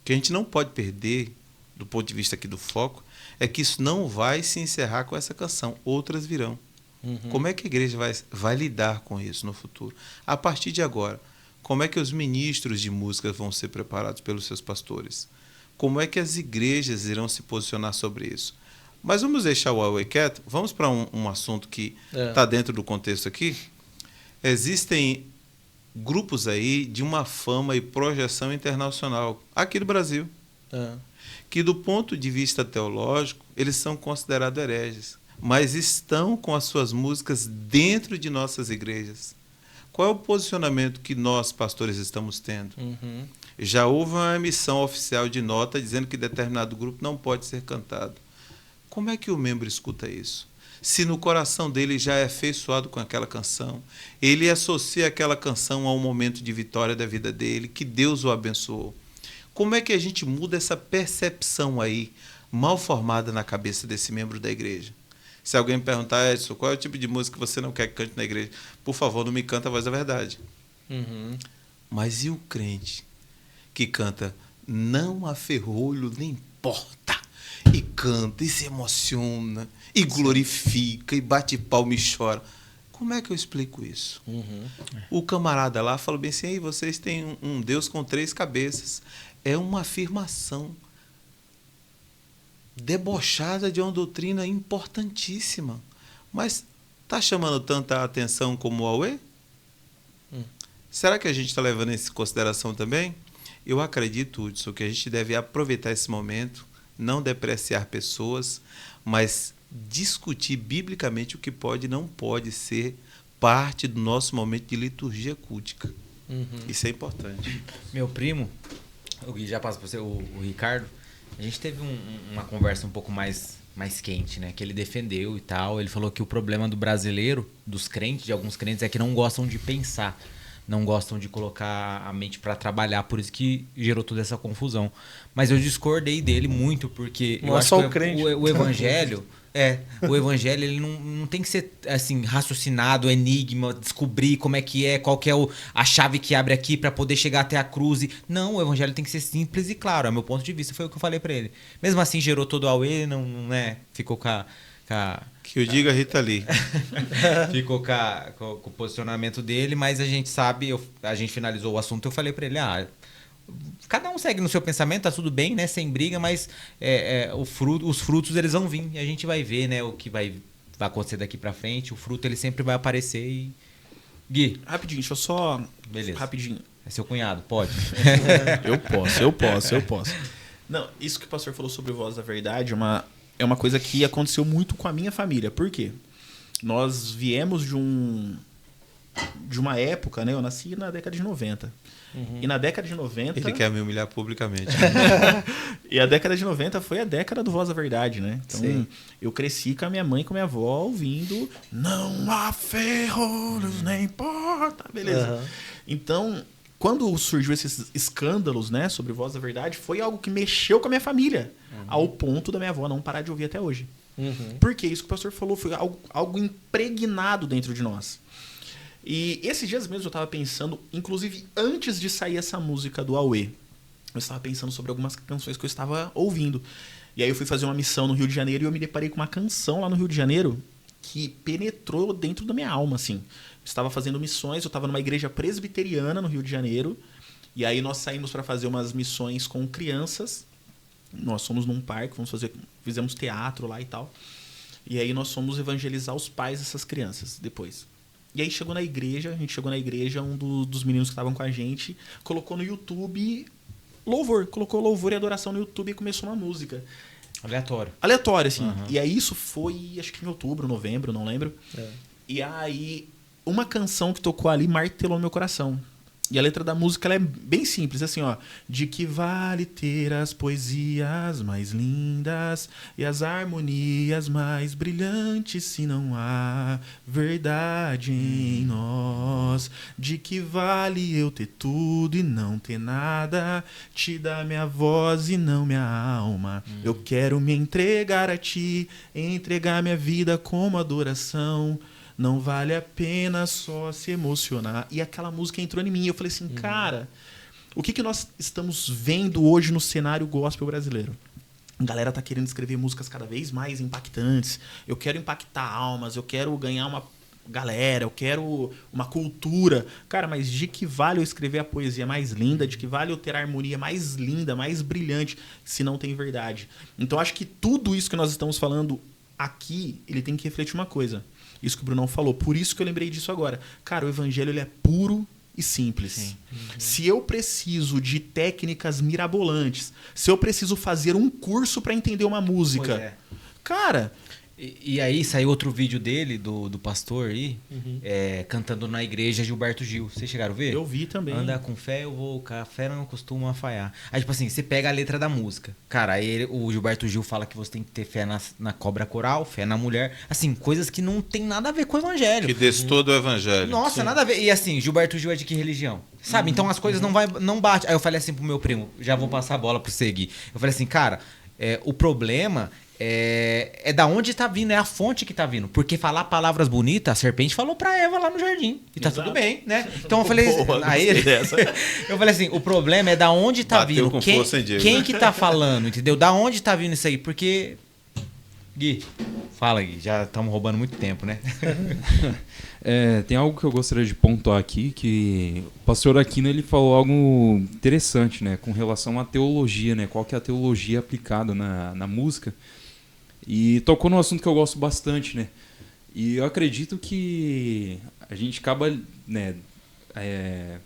O que a gente não pode perder, do ponto de vista aqui do foco, é que isso não vai se encerrar com essa canção. Outras virão. Como é que a igreja vai lidar com isso no futuro? A partir de agora, como é que os ministros de música vão ser preparados pelos seus pastores? Como é que as igrejas irão se posicionar sobre isso? Mas vamos deixar o Huawei quieto, vamos para um assunto que está dentro do contexto aqui. Existem grupos aí de uma fama e projeção internacional, aqui do Brasil, que do ponto de vista teológico, eles são considerados hereges, mas estão com as suas músicas dentro de nossas igrejas. Qual é o posicionamento que nós, pastores, estamos tendo? Já houve uma emissão oficial de nota dizendo que determinado grupo não pode ser cantado. Como é que o membro escuta isso? Se no coração dele já é afeiçoado com aquela canção, ele associa aquela canção a um momento de vitória da vida dele, que Deus o abençoou. Como é que a gente muda essa percepção aí, mal formada na cabeça desse membro da igreja? Se alguém me perguntar, Edson, qual é o tipo de música que você não quer que cante na igreja? Por favor, não me canta a voz da verdade. Mas e o crente que canta, não há ferrolho nem porta, e canta, e se emociona, e glorifica, e bate palma e chora? Como é que eu explico isso? O camarada lá falou bem assim, aí vocês têm um Deus com 3 cabeças. É uma afirmação debochada de uma doutrina importantíssima. Mas está chamando tanta atenção como o Aue? Será que a gente está levando isso em consideração também? Eu acredito, Hudson, que a gente deve aproveitar esse momento, não depreciar pessoas, mas discutir biblicamente o que pode e não pode ser parte do nosso momento de liturgia cultica. Isso é importante. Meu primo, o Gui já passa para você, o Ricardo, a gente teve uma conversa um pouco mais quente, né? Que ele defendeu e tal. Ele falou que o problema do brasileiro, dos crentes, de alguns crentes, é que não gostam de pensar. Não gostam de colocar a mente para trabalhar, por isso que gerou toda essa confusão. Mas eu discordei dele muito, porque Não eu é acho só que o crente. o evangelho... o evangelho ele não tem que ser assim raciocinado, enigma, descobrir como é, qual que é a chave que abre aqui para poder chegar até a cruz. Não, o evangelho tem que ser simples e claro. É meu ponto de vista, foi o que eu falei para ele. Mesmo assim gerou todo o auê, não ficou com a Que o diga Rita Lee. ficou com o posicionamento dele, mas a gente sabe, a gente finalizou o assunto, eu falei para ele, cada um segue no seu pensamento, tá tudo bem, né? Sem briga, mas os frutos eles vão vir. E a gente vai ver, né? O que vai acontecer daqui pra frente. O fruto ele sempre vai aparecer e... Gui. Rapidinho, deixa eu só... Beleza. Rapidinho. É seu cunhado, pode? Eu posso. Não, isso que o pastor falou sobre Voz da Verdade é uma coisa que aconteceu muito com a minha família. Por quê? Nós viemos de uma época, né? Eu nasci na década de 90. E na década de 90... Ele quer me humilhar publicamente. E a década de 90 foi a década do Voz da Verdade, né? Então, Sim. eu cresci com a minha mãe e com a minha avó ouvindo não há ferros nem porta. Beleza. Então, quando surgiu esses escândalos, né, sobre Voz da Verdade, foi algo que mexeu com a minha família, ao ponto da minha avó não parar de ouvir até hoje. Porque isso que o pastor falou foi algo impregnado dentro de nós. E esses dias mesmo eu estava pensando, inclusive antes de sair essa música do Aue, eu estava pensando sobre algumas canções que eu estava ouvindo. E aí eu fui fazer uma missão no Rio de Janeiro e eu me deparei com uma canção lá no Rio de Janeiro que penetrou dentro da minha alma, assim. Eu estava fazendo missões, eu estava numa igreja presbiteriana no Rio de Janeiro, e aí nós saímos para fazer umas missões com crianças. Nós fomos num parque, fizemos teatro lá e tal. E aí nós fomos evangelizar os pais dessas crianças depois. E aí a gente chegou na igreja, um dos meninos que estavam com a gente colocou no YouTube colocou louvor e adoração no YouTube e começou uma música. Aleatório, assim. E aí isso foi, acho que em outubro, novembro, não lembro. E aí uma canção que tocou ali martelou no meu coração. E a letra da música ela é bem simples, assim, ó. De que vale ter as poesias mais lindas e as harmonias mais brilhantes se não há verdade em nós? De que vale eu ter tudo e não ter nada? Te dá minha voz e não minha alma. Eu quero me entregar a ti, entregar minha vida como adoração. Não vale a pena só se emocionar. E aquela música entrou em mim. Eu falei assim, cara, o que nós estamos vendo hoje no cenário gospel brasileiro? A galera tá querendo escrever músicas cada vez mais impactantes. Eu quero impactar almas, eu quero ganhar uma galera, eu quero uma cultura. Cara, mas de que vale eu escrever a poesia mais linda? De que vale eu ter a harmonia mais linda, mais brilhante, se não tem verdade? Então, acho que tudo isso que nós estamos falando aqui, ele tem que refletir uma coisa. Isso que o Brunão falou. Por isso que eu lembrei disso agora. Cara, o evangelho ele é puro e simples. Se eu preciso de técnicas mirabolantes, se eu preciso fazer um curso para entender uma música, cara... E aí saiu outro vídeo dele, do pastor aí, cantando na igreja Gilberto Gil. Vocês chegaram a ver? Eu vi também. Anda com fé, eu vou, com a fé não costuma falhar. Aí, tipo assim, você pega a letra da música. Cara, aí o Gilberto Gil fala que você tem que ter fé na cobra coral, fé na mulher. Assim, coisas que não tem nada a ver com o evangelho. Que destoa do evangelho. Nossa, nada a ver. E assim, Gilberto Gil é de que religião? Sabe? Então as coisas não batem. Aí eu falei assim pro meu primo, já vou passar a bola pro Segui. Eu falei assim, cara, o problema... É da onde tá vindo, é a fonte que tá vindo. Porque falar palavras bonitas, a serpente falou pra Eva lá no jardim. E tá tudo bem, né? Então eu falei. Eu falei assim: o problema é da onde tá Bateu vindo. Com Quem força em Deus, quem né? que tá falando, entendeu? Da onde tá vindo isso aí? Porque Gui, fala, Gui. Já estamos roubando muito tempo, né? Tem algo que eu gostaria de pontuar aqui, que o pastor Aquino ele falou algo interessante, né, com relação à teologia, né, qual que é a teologia aplicada na música, e tocou num assunto que eu gosto bastante, né, e eu acredito que a gente acaba, né, a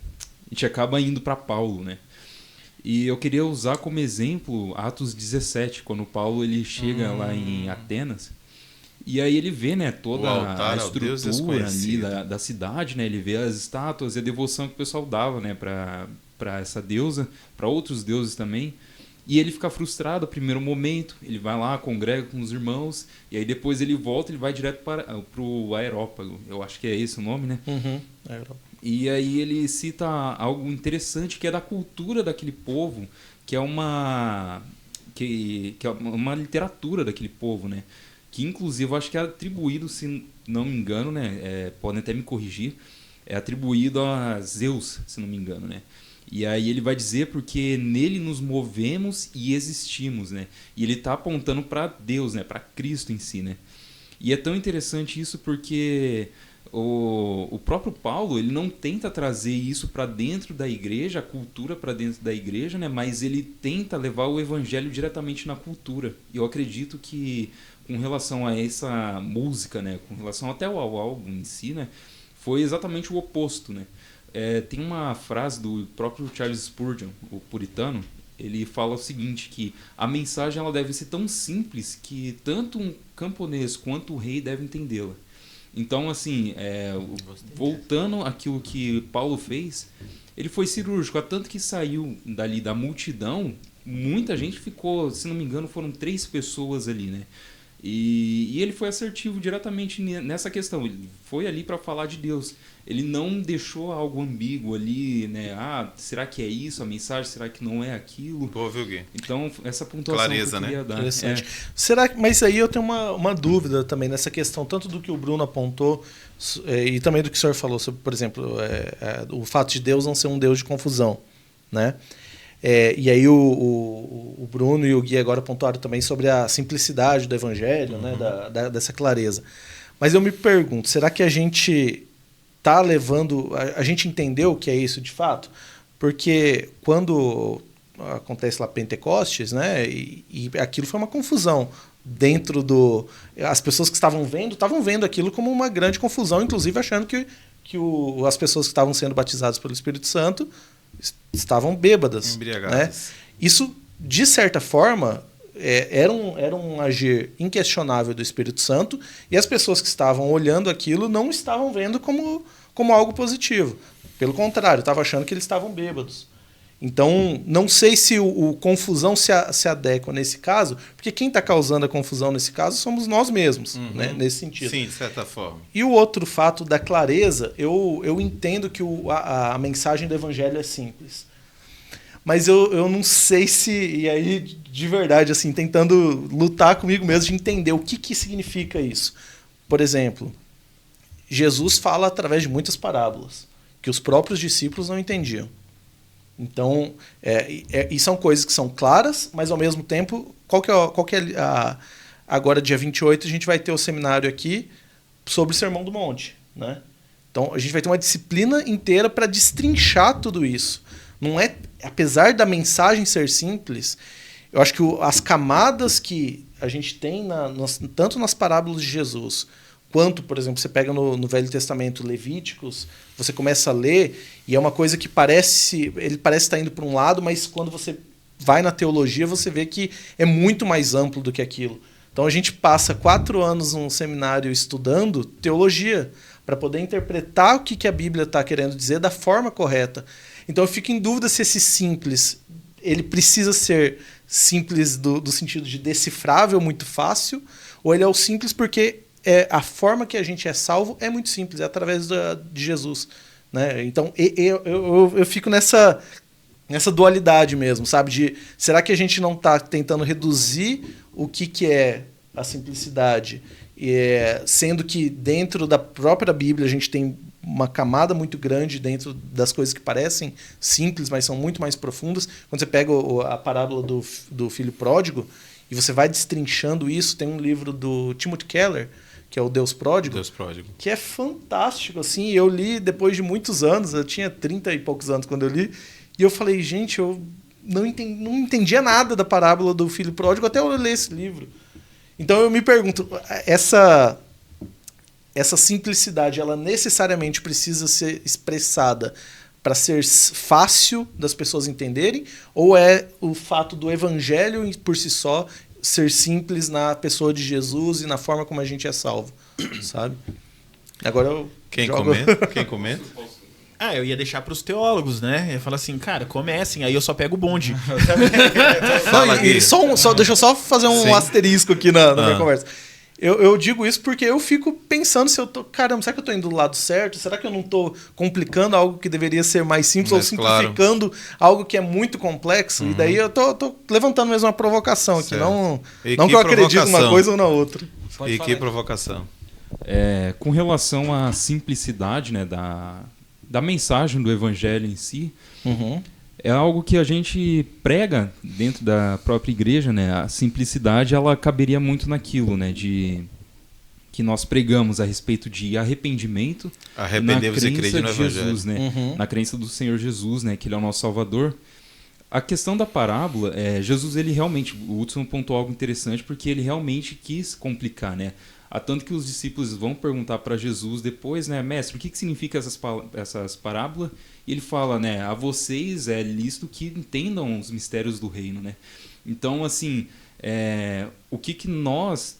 gente acaba indo para Paulo, né, e eu queria usar como exemplo Atos 17, quando Paulo ele chega lá em Atenas. E aí ele vê, né, toda a estrutura ali da cidade, né? Ele vê as estátuas e a devoção que o pessoal dava, né, para essa deusa, para outros deuses também. E ele fica frustrado no primeiro momento, ele vai lá, congrega com os irmãos, e aí depois ele volta, ele vai direto para o Areópago. Eu acho que é esse o nome, né? Areópago. E aí ele cita algo interessante que é da cultura daquele povo, que é uma literatura daquele povo, né? Que inclusive eu acho que é atribuído, se não me engano, né? Podem até me corrigir, é atribuído a Zeus, se não me engano, né? E aí ele vai dizer porque nele nos movemos e existimos, né? E ele está apontando para Deus, né? Para Cristo em si, né? E é tão interessante isso porque o próprio Paulo ele não tenta trazer isso para dentro da igreja, a cultura para dentro da igreja, né? Mas ele tenta levar o evangelho diretamente na cultura. E eu acredito que com relação a essa música, né? Com relação até ao álbum em si, né? Foi exatamente o oposto, né? Tem uma frase do próprio Charles Spurgeon, o puritano, ele fala o seguinte, que a mensagem ela deve ser tão simples que tanto um camponês quanto o rei devem entendê-la. Então, assim, voltando àquilo que Paulo fez, ele foi cirúrgico, tanto que saiu dali da multidão, muita gente ficou, se não me engano, foram 3 pessoas ali, né? E ele foi assertivo diretamente nessa questão, ele foi ali para falar de Deus. Ele não deixou algo ambíguo ali, né? Será que é isso a mensagem? Será que não é aquilo? Pô, viu, Gui? Então, essa pontuação clareza, que eu queria dar. Interessante. Mas aí eu tenho uma dúvida também nessa questão, tanto do que o Bruno apontou e também do que o senhor falou sobre, por exemplo, o fato de Deus não ser um Deus de confusão, né? E aí o Bruno e o Gui agora pontuaram também sobre a simplicidade do evangelho, né? Dessa clareza. Mas eu me pergunto, será que a gente está levando... A gente entendeu o que é isso de fato? Porque quando acontece lá Pentecostes, né? E aquilo foi uma confusão dentro do... As pessoas que estavam vendo aquilo como uma grande confusão, inclusive achando que as pessoas que estavam sendo batizadas pelo Espírito Santo estavam bêbadas. Embriagadas. Né? Isso, de certa forma, era um agir inquestionável do Espírito Santo, e as pessoas que estavam olhando aquilo não estavam vendo como algo positivo. Pelo contrário, estavam achando que eles estavam bêbados. Então, não sei se o confusão se adequa nesse caso, porque quem está causando a confusão nesse caso somos nós mesmos, né? Nesse sentido. Sim, de certa forma. E o outro fato da clareza, eu entendo que a mensagem do evangelho é simples. Mas eu não sei se... E aí, de verdade, assim, tentando lutar comigo mesmo de entender o que significa isso. Por exemplo, Jesus fala através de muitas parábolas que os próprios discípulos não entendiam. Então, e são coisas que são claras, mas ao mesmo tempo, agora dia 28 a gente vai ter o seminário aqui sobre o Sermão do Monte, né? Então a gente vai ter uma disciplina inteira para destrinchar tudo isso. Não é, apesar da mensagem ser simples, eu acho que as camadas que a gente tem tanto nas parábolas de Jesus, quanto, por exemplo, você pega no Velho Testamento Levíticos, você começa a ler e é uma coisa que ele parece estar indo para um lado, mas quando você vai na teologia, você vê que é muito mais amplo do que aquilo. Então a gente passa 4 anos num seminário estudando teologia para poder interpretar o que a Bíblia está querendo dizer da forma correta. Então eu fico em dúvida se esse simples, ele precisa ser simples do sentido de decifrável, muito fácil, ou ele é o simples porque a forma que a gente é salvo é muito simples, é através de Jesus, né? Então eu fico nessa dualidade mesmo, sabe? Será que a gente não está tentando reduzir o que é a simplicidade, sendo que dentro da própria Bíblia a gente tem uma camada muito grande dentro das coisas que parecem simples, mas são muito mais profundas. Quando você pega a parábola do filho pródigo, e você vai destrinchando isso. Tem um livro do Timothy Keller, que é o Deus Pródigo, que é fantástico, assim. Eu li depois de muitos anos, eu tinha 30 e poucos anos quando eu li, e eu falei, gente, eu não entendia nada da parábola do filho pródigo até eu ler esse livro. Então eu me pergunto, essa simplicidade, ela necessariamente precisa ser expressada para ser fácil das pessoas entenderem, ou é o fato do evangelho por si só ser simples na pessoa de Jesus e na forma como a gente é salvo, sabe? Agora eu Quem comenta? Eu ia deixar pros teólogos, né? Eu ia falar assim, cara, comecem, aí eu só pego o bonde. Deixa eu só fazer um Sim. asterisco aqui na minha conversa. Eu digo isso porque eu fico pensando se eu tô... Caramba, será que eu tô indo do lado certo? Será que eu não tô complicando algo que deveria ser mais simples ou simplificando algo que é muito complexo? E daí eu tô levantando mesmo uma provocação aqui. Não que eu acredite numa coisa ou na outra. E que provocação. Com relação à simplicidade, né, da mensagem do evangelho em si, é algo que a gente prega dentro da própria igreja, né? A simplicidade, ela caberia muito naquilo, né? Que nós pregamos a respeito de arrependimento, arrepender-vos e crer no evangelho, Jesus, né? Na crença do Senhor Jesus, né? Que ele é o nosso Salvador. A questão da parábola, Jesus, ele realmente, o Hudson pontuou algo interessante, porque ele realmente quis complicar, né? Há tanto que os discípulos vão perguntar para Jesus depois, né, mestre, o que significa essas parábolas? E ele fala, né, a vocês é lícito que entendam os mistérios do reino, né? Então, assim, o que nós,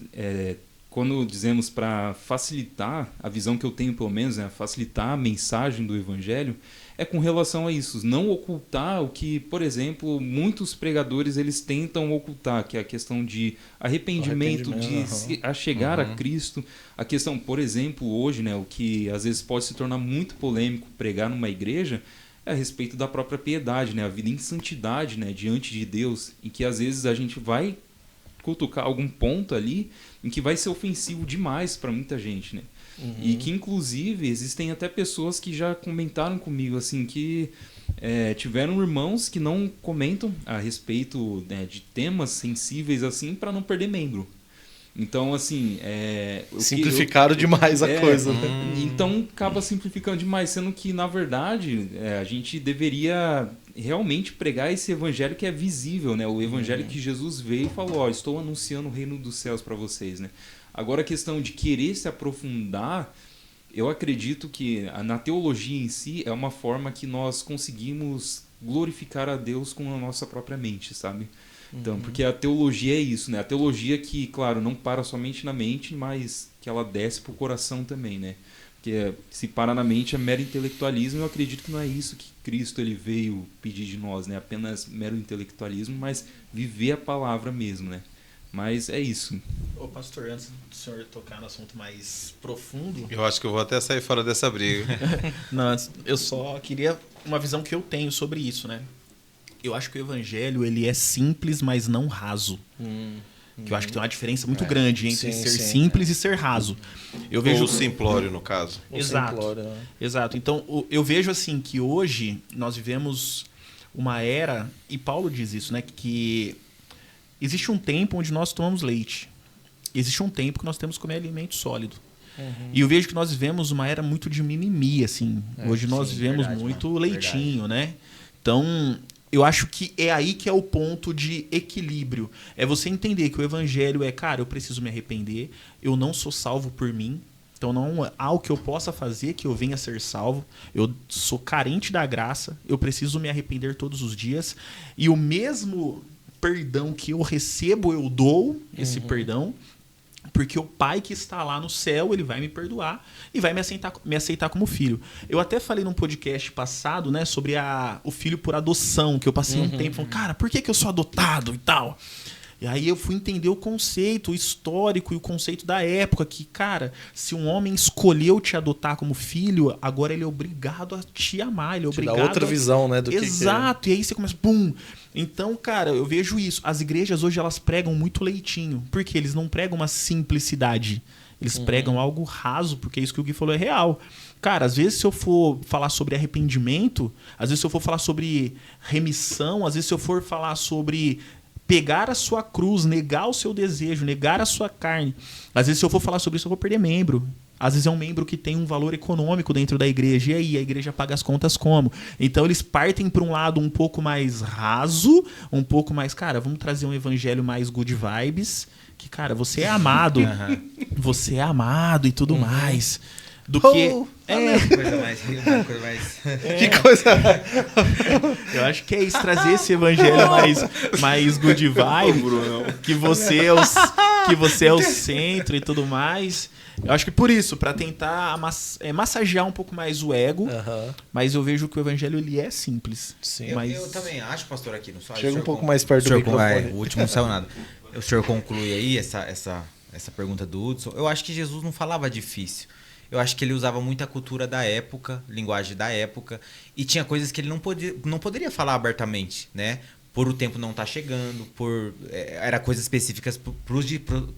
quando dizemos para facilitar, a visão que eu tenho pelo menos, né, facilitar a mensagem do evangelho, é com relação a isso, não ocultar o que, por exemplo, muitos pregadores eles tentam ocultar, que é a questão de arrependimento, de se achegar a Cristo. A questão, por exemplo, hoje, né, o que às vezes pode se tornar muito polêmico pregar numa igreja é a respeito da própria piedade, né, a vida em santidade, né, diante de Deus, em que às vezes a gente vai cutucar algum ponto ali em que vai ser ofensivo demais para muita gente, né? E que, inclusive, existem até pessoas que já comentaram comigo, assim, que tiveram irmãos que não comentam a respeito, né, de temas sensíveis, assim, para não perder membro. Então, assim... Simplificaram demais a coisa, né? Então, acaba simplificando demais, sendo que, na verdade, a gente deveria realmente pregar esse evangelho que é visível, né? O evangelho que Jesus veio e falou, estou anunciando o reino dos céus para vocês, né? Agora, a questão de querer se aprofundar, eu acredito que na teologia em si é uma forma que nós conseguimos glorificar a Deus com a nossa própria mente, sabe? Então, porque a teologia é isso, né? A teologia que, claro, não para somente na mente, mas que ela desce pro coração também, né? Porque se para na mente é mero intelectualismo, eu acredito que não é isso que Cristo ele veio pedir de nós, né? Apenas mero intelectualismo, mas viver a palavra mesmo, né? Mas é isso. Ô, pastor, antes do senhor tocar no assunto mais profundo... Eu acho que eu vou até sair fora dessa briga. Não, eu só queria uma visão que eu tenho sobre isso, né? Eu acho que o evangelho, ele é simples, mas não raso. Que eu acho que tem uma diferença muito grande entre ser simples e ser raso. Eu vejo... Ou simplório, no caso. Exato. Exato. Então, eu vejo assim que hoje nós vivemos uma era, e Paulo diz isso, né? Que existe um tempo onde nós tomamos leite. Existe um tempo que nós temos que comer alimento sólido. E eu vejo que nós vivemos uma era muito de mimimi, assim. Hoje nós vivemos muito leitinho, né? Então, eu acho que é aí que é o ponto de equilíbrio. É você entender que o evangelho é, cara, eu preciso me arrepender, eu não sou salvo por mim, então não há o que eu possa fazer que eu venha a ser salvo, eu sou carente da graça, eu preciso me arrepender todos os dias, e o mesmo perdão que eu recebo, eu dou esse perdão, porque o pai que está lá no céu, ele vai me perdoar e vai me aceitar como filho. Eu até falei num podcast passado, né, sobre o filho por adoção, que eu passei um tempo falando, cara, por que eu sou adotado e tal? E aí eu fui entender o conceito histórico e o conceito da época, que, cara, se um homem escolheu te adotar como filho, agora ele é obrigado a te amar, ele é obrigado... Dá outra visão, né, do Exato, que é. E aí você começa, pum... Então, cara, eu vejo isso. As igrejas hoje, elas pregam muito leitinho. Porque eles não pregam uma simplicidade. Eles pregam algo raso, porque isso que o Gui falou é real. Cara, às vezes se eu for falar sobre arrependimento, às vezes se eu for falar sobre remissão, às vezes se eu for falar sobre pegar a sua cruz, negar o seu desejo, negar a sua carne. Às vezes, se eu for falar sobre isso, eu vou perder membro. Às vezes é um membro que tem um valor econômico dentro da igreja. E aí, a igreja paga as contas como? Então, eles partem para um lado um pouco mais raso, um pouco mais... Cara, vamos trazer um evangelho mais good vibes. Que, cara, você é amado. Você é amado e tudo mais. Do que... Coisa mais... Que coisa. Eu acho que é isso, trazer esse evangelho mais good vibe, que você é o centro e tudo mais. Eu acho que por isso, para tentar massagear um pouco mais o ego, mas eu vejo que o evangelho ele é simples. Sim. Eu também acho, pastor, aqui. Não só Chega um pouco mais perto do microfone. O último não saiu nada. O senhor conclui aí essa pergunta do Hudson. Eu acho que Jesus não falava difícil. Eu acho que ele usava muita cultura da época, linguagem da época, e tinha coisas que ele não poderia falar abertamente, né? Por o tempo não estar chegando, era coisas específicas para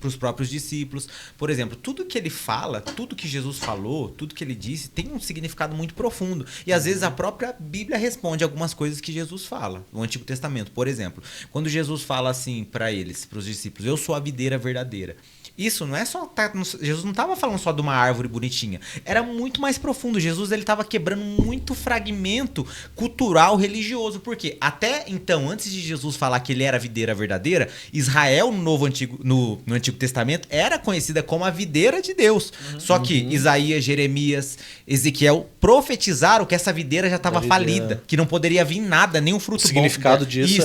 os próprios discípulos. Por exemplo, tudo que ele fala, tudo que Jesus falou, tudo que ele disse, tem um significado muito profundo. E às vezes a própria Bíblia responde algumas coisas que Jesus fala, no Antigo Testamento. Por exemplo, quando Jesus fala assim para eles, para os discípulos, eu sou a videira verdadeira. Isso não é só... Jesus não estava falando só de uma árvore bonitinha. Era muito mais profundo. Jesus estava quebrando muito fragmento cultural, religioso. Por quê? Até então, antes de Jesus falar que ele era a videira verdadeira, Israel no Antigo Testamento era conhecida como a videira de Deus. Só que Isaías, Jeremias, Ezequiel profetizaram que essa videira já estava falida. Que não poderia vir nada, nenhum fruto bom. O significado disso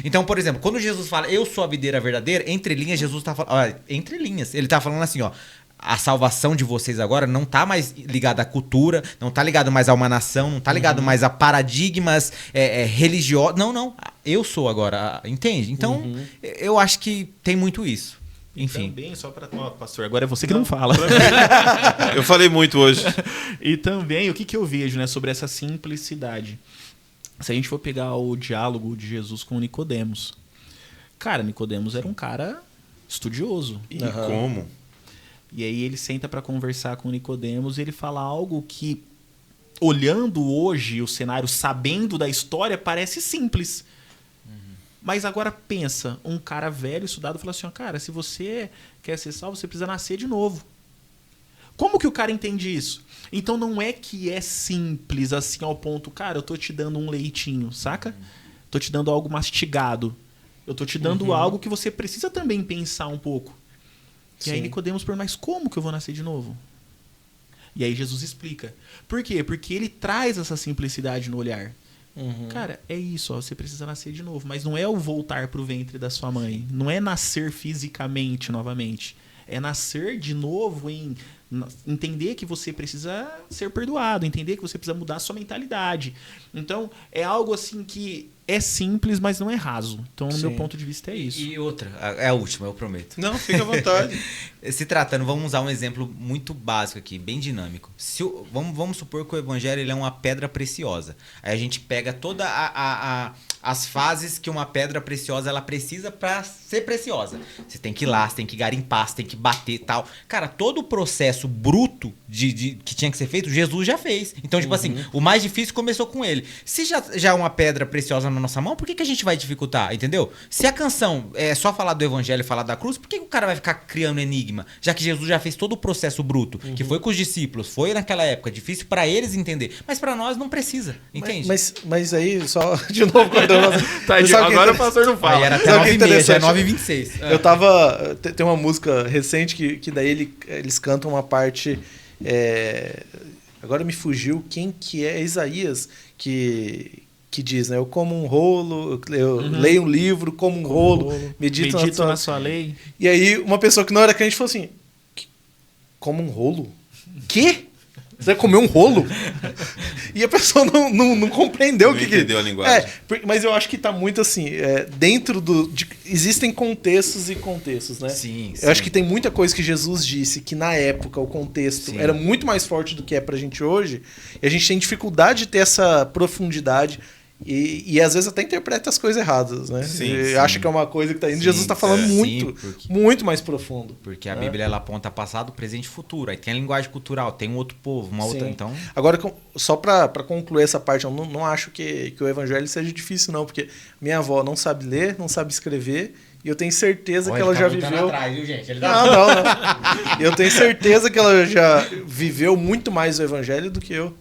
Então, por exemplo, quando Jesus fala, eu sou a videira verdadeira, entre linhas, Jesus está falando... Olha, entre linhas. Ele tá falando assim, ó, a salvação de vocês agora não tá mais ligada à cultura, não tá ligado mais a uma nação, não tá ligado mais a paradigmas religiosos. Não, eu sou agora, entende? Então, eu acho que tem muito isso. Enfim. Também, só para... pastor, agora é você que não fala. Eu falei muito hoje. E também, o que eu vejo, né, sobre essa simplicidade? Se a gente for pegar o diálogo de Jesus com Nicodemos. Cara, Nicodemos era um cara... estudioso. E como? E aí ele senta para conversar com Nicodemos e ele fala algo que, olhando hoje o cenário, sabendo da história, parece simples. Mas agora pensa, um cara velho, estudado, fala assim, ó, cara, se você quer ser salvo, você precisa nascer de novo. Como que o cara entende isso? Então não é que é simples assim ao ponto, cara, eu tô te dando um leitinho, saca? Tô te dando algo mastigado. Eu tô te dando algo que você precisa também pensar um pouco. E aí Nicodemos pergunta, mas como que eu vou nascer de novo? E aí Jesus explica. Por quê? Porque ele traz essa simplicidade no olhar. Cara, é isso, ó, você precisa nascer de novo. Mas não é o voltar pro ventre da sua mãe. Não é nascer fisicamente novamente. É nascer de novo em entender que você precisa ser perdoado, entender que você precisa mudar a sua mentalidade. Então, é algo assim que é simples, mas não é raso. Então, no meu ponto de vista, é isso. E outra, é a última, eu prometo. Não, fica à vontade. Se tratando, vamos usar um exemplo muito básico aqui, bem dinâmico. Vamos supor que o evangelho ele é uma pedra preciosa. Aí a gente pega todas as fases que uma pedra preciosa ela precisa para ser preciosa. Você tem que ir lá, você tem que garimpar, você tem que bater e tal. Cara, todo o processo bruto que tinha que ser feito, Jesus já fez. Então, tipo assim, o mais difícil começou com ele. Se já é uma pedra preciosa na nossa mão, por que a gente vai dificultar? Entendeu? Se a canção é só falar do evangelho e falar da cruz, por que o cara vai ficar criando enigma? Já que Jesus já fez todo o processo bruto, que foi com os discípulos, foi naquela época, difícil para eles entender. Mas para nós não precisa, entende? Mas aí, só de novo, quando agora o pastor não fala. Aí era até 9h30, já é 9h26. Eu tava... Tem uma música recente que daí eles cantam uma parte... agora me fugiu quem que é Isaías que diz, né? Eu como um rolo, eu leio um livro, como um rolo, medito na sua lei. E aí uma pessoa que não era crente falou assim, como um rolo? Quê? Você vai comer um rolo? E a pessoa não compreendeu o que entendeu a linguagem. Mas eu acho que tá muito assim, dentro existem contextos e contextos, né? Sim. Eu acho que tem muita coisa que Jesus disse que na época o contexto era muito mais forte do que é pra gente hoje, e a gente tem dificuldade de ter essa profundidade. E às vezes até interpreta as coisas erradas, né? Sim, E sim. acha que é uma coisa que tá indo. Sim, Jesus está falando muito, porque- muito mais profundo. Porque a né? Bíblia ela aponta passado, presente e futuro. Aí tem a linguagem cultural, tem um outro povo, uma outra. Sim. Então, Agora, só para concluir essa parte, eu não acho que o evangelho seja difícil, não, porque minha avó não sabe ler, não sabe escrever, e eu tenho certeza que ela já viveu. Atrás, viu, gente? Ele Não. Eu tenho certeza que ela já viveu muito mais o evangelho do que eu.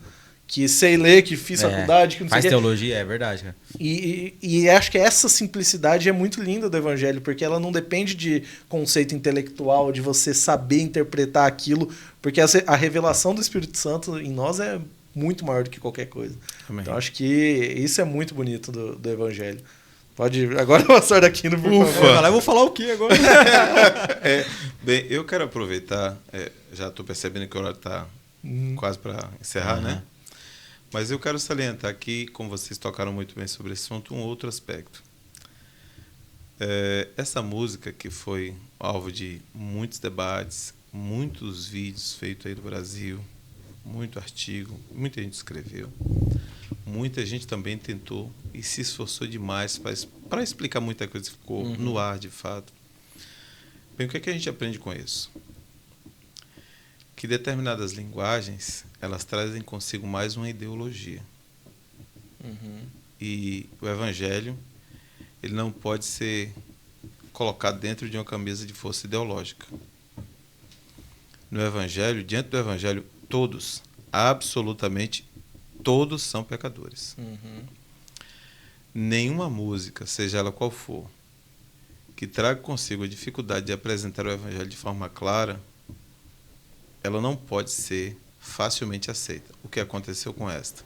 Que sei ler, que fiz faculdade, que não faz sei o quê. teologia, é verdade, cara. E acho que essa simplicidade é muito linda do evangelho, porque ela não depende de conceito intelectual, de você saber interpretar aquilo, porque a revelação do Espírito Santo em nós é muito maior do que qualquer coisa. Amém. Então acho que isso é muito bonito do evangelho. Pode ir. Agora o pastor Aquino, por favor. Eu vou falar o quê agora? Bem, eu quero aproveitar, já estou percebendo que o horário está quase para encerrar, né? Mas eu quero salientar aqui, como vocês tocaram muito bem sobre esse assunto, um outro aspecto. Essa música que foi alvo de muitos debates, muitos vídeos feitos aí do Brasil, muito artigo, muita gente escreveu, muita gente também tentou e se esforçou demais para explicar muita coisa que ficou no ar de fato. Bem, o que é que a gente aprende com isso? Que determinadas linguagens, elas trazem consigo mais uma ideologia. E o evangelho, ele não pode ser colocado dentro de uma camisa de força ideológica. No evangelho, diante do evangelho, todos, absolutamente todos são pecadores. Nenhuma música, seja ela qual for, que traga consigo a dificuldade de apresentar o evangelho de forma clara, ela não pode ser facilmente aceita. O que aconteceu com esta?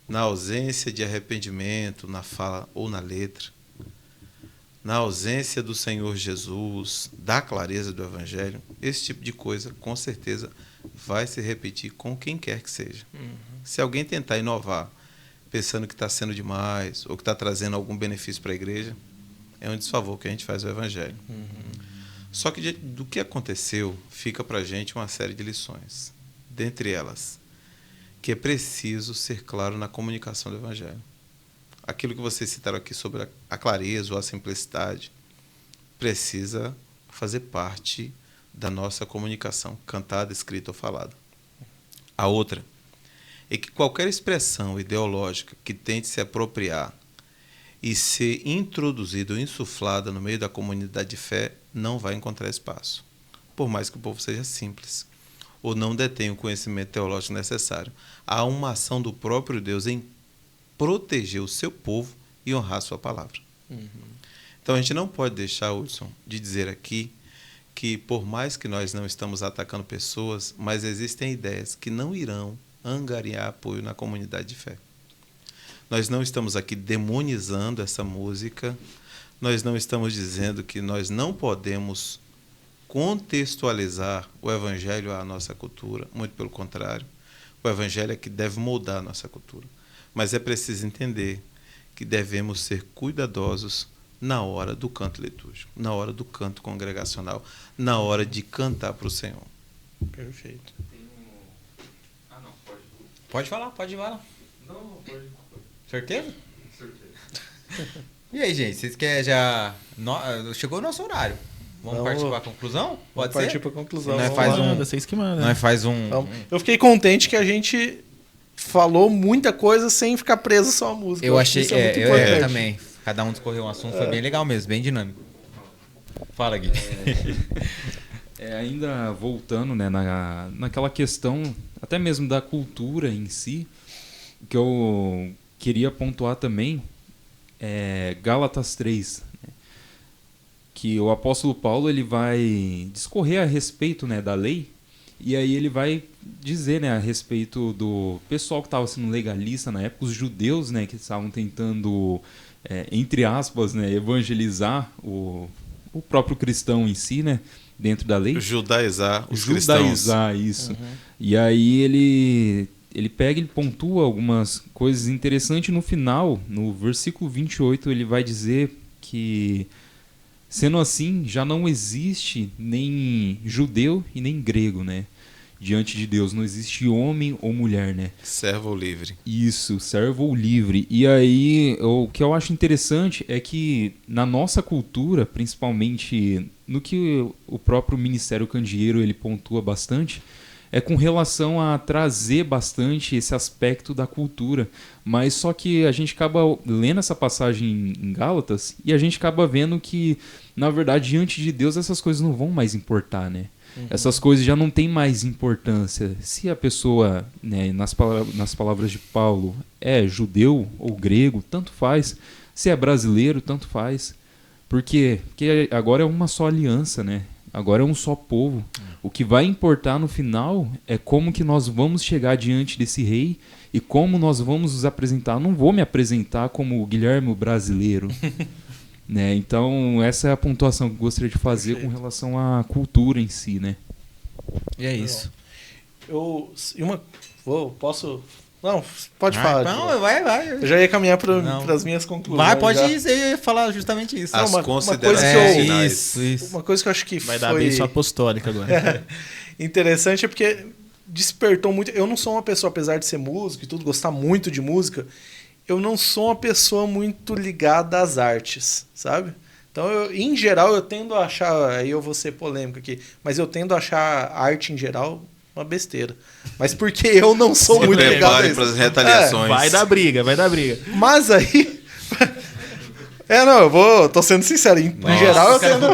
Na ausência de arrependimento, na fala ou na letra, na ausência do Senhor Jesus, da clareza do Evangelho, esse tipo de coisa, com certeza, vai se repetir com quem quer que seja. Se alguém tentar inovar, pensando que está sendo demais, ou que está trazendo algum benefício para a igreja, é um desfavor que a gente faz ao Evangelho. Só que do que aconteceu, fica para a gente uma série de lições. Dentre elas, que é preciso ser claro na comunicação do Evangelho. Aquilo que vocês citaram aqui sobre a clareza ou a simplicidade, precisa fazer parte da nossa comunicação, cantada, escrita ou falada. A outra é que qualquer expressão ideológica que tente se apropriar e ser introduzida ou insuflada no meio da comunidade de fé não vai encontrar espaço, por mais que o povo seja simples ou não detenha o conhecimento teológico necessário. Há uma ação do próprio Deus em proteger o seu povo e honrar a sua palavra. Então a gente não pode deixar, Hudson, de dizer aqui que por mais que nós não estamos atacando pessoas, mas existem ideias que não irão angariar apoio na comunidade de fé. Nós não estamos aqui demonizando essa música, nós não estamos dizendo que nós não podemos contextualizar o Evangelho à nossa cultura, muito pelo contrário. O Evangelho é que deve moldar a nossa cultura. Mas é preciso entender que devemos ser cuidadosos na hora do canto litúrgico, na hora do canto congregacional, na hora de cantar para o Senhor. Perfeito. Pode falar, pode falar. Não, pode. Certeza? Certeza. E aí, gente, vocês querem já... Chegou o nosso horário. Vamos partir para a conclusão? Pode ser? Partir para a conclusão. Nós Vamos faz lá. um- Vocês que mandam. Nós faz um... Então, eu fiquei contente que a gente falou muita coisa sem ficar preso só à música. Eu acho que achei... isso é muito eu importante. também. Cada um discorreu um assunto, foi bem legal mesmo, bem dinâmico. Fala, Gui. Ainda voltando, né, naquela questão, até mesmo da cultura em si, que eu queria pontuar também é Gálatas 3, né, que o apóstolo Paulo ele vai discorrer a respeito, né, da lei, e aí ele vai dizer, né, a respeito do pessoal que estava sendo legalista na época, os judeus, né, que estavam tentando, entre aspas, né, evangelizar o próprio cristão em si, né, dentro da lei. Judaizar os cristãos. Judaizar, isso. E aí ele pega e pontua algumas coisas interessantes. No final, no versículo 28, ele vai dizer que, sendo assim, já não existe nem judeu e nem grego, né? diante de Deus. Não existe homem ou mulher, né? Servo ou livre. Isso, servo ou livre. E aí, o que eu acho interessante é que na nossa cultura, principalmente no que o próprio Ministério Candeeiro ele pontua bastante, é com relação a trazer bastante esse aspecto da cultura. Mas só que a gente acaba lendo essa passagem em Gálatas e a gente acaba vendo que, na verdade, diante de Deus essas coisas não vão mais importar, né? Essas coisas já não têm mais importância. Se a pessoa, né, nas palavras de Paulo, é judeu ou grego, tanto faz. Se é brasileiro, tanto faz. Por quê? Porque agora é uma só aliança, né? Agora é um só povo. O que vai importar no final é como que nós vamos chegar diante desse rei e como nós vamos nos apresentar. Eu não vou me apresentar como o Guilherme o brasileiro. Né? Então, essa é a pontuação que eu gostaria de fazer com relação à cultura em si, né? E é isso. Posso... Não, pode falar. Não, vai. Eu já ia caminhar para as minhas conclusões. Vai, pode já. ir, você ia falar justamente isso. As uma considerações coisa que finais. Isso. Uma coisa que eu acho que Vai foi dar bênção apostólica agora. interessante é porque despertou muito... Eu não sou uma pessoa, apesar de ser músico e tudo, gostar muito de música, eu não sou uma pessoa muito ligada às artes, sabe? Então, em geral, eu tendo a achar... Aí eu vou ser polêmico aqui, mas eu tendo a achar arte, em geral, uma besteira. Mas porque eu não sou muito ligado a Prepare isso. para as retaliações. Vai dar briga. Mas aí... tô sendo sincero. Em geral, eu tendo...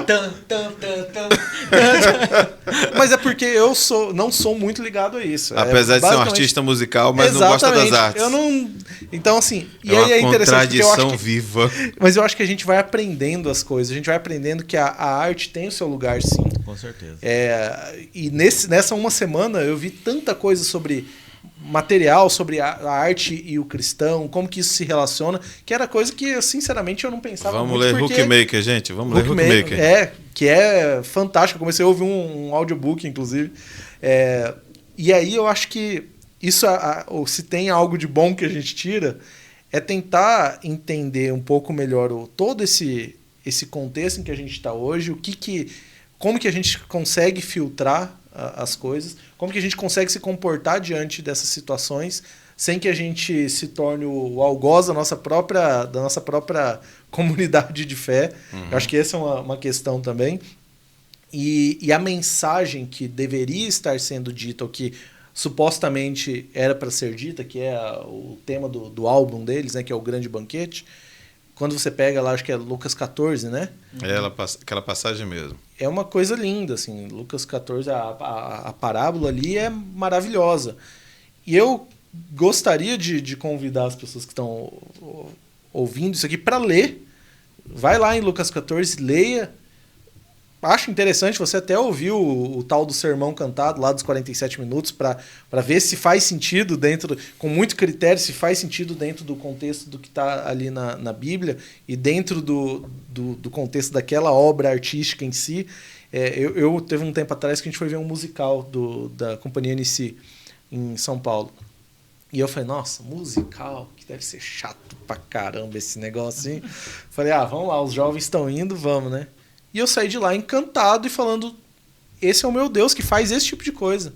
Mas é porque eu não sou muito ligado a isso. Apesar de ser um artista musical, mas não gosta das artes. Eu não... Então, assim... É uma contradição viva. Mas eu acho que a gente vai aprendendo as coisas. A gente vai aprendendo que a arte tem o seu lugar, sim. Com certeza. E nessa uma semana eu vi tanta coisa sobre material, sobre a arte e o cristão, como que isso se relaciona, que era coisa que, sinceramente, eu não pensava Vamos muito. ler Hookmaker, gente. Vamos ler Hookmaker. Que é fantástico. Eu comecei a ouvir um audiobook, inclusive. E aí eu acho que isso, ou se tem algo de bom que a gente tira, é tentar entender um pouco melhor todo esse contexto em que a gente está hoje, como que a gente consegue filtrar as coisas, como que a gente consegue se comportar diante dessas situações sem que a gente se torne o algoz da nossa própria comunidade de fé. Eu acho que essa é uma questão também. E a mensagem que deveria estar sendo dita, ou que supostamente era para ser dita, que é o tema do álbum deles, né, que é o Grande Banquete, quando você pega lá, acho que é Lucas 14, né? Aquela passagem mesmo. É uma coisa linda, assim. Lucas 14, a parábola ali é maravilhosa. E eu gostaria de convidar as pessoas que estão ouvindo isso aqui para ler. Vai lá em Lucas 14, leia. Acho interessante você até ouvir o tal do sermão cantado lá dos 47 minutos para ver se faz sentido com muito critério, se faz sentido dentro do contexto do que está ali na Bíblia e dentro do contexto daquela obra artística em si. Eu teve um tempo atrás que a gente foi ver um musical da Companhia NC em São Paulo. E eu falei, nossa, musical, que deve ser chato pra caramba esse negócio, hein? Falei, vamos lá, os jovens estão indo, vamos, né? E eu saí de lá encantado e falando, esse é o meu Deus que faz esse tipo de coisa.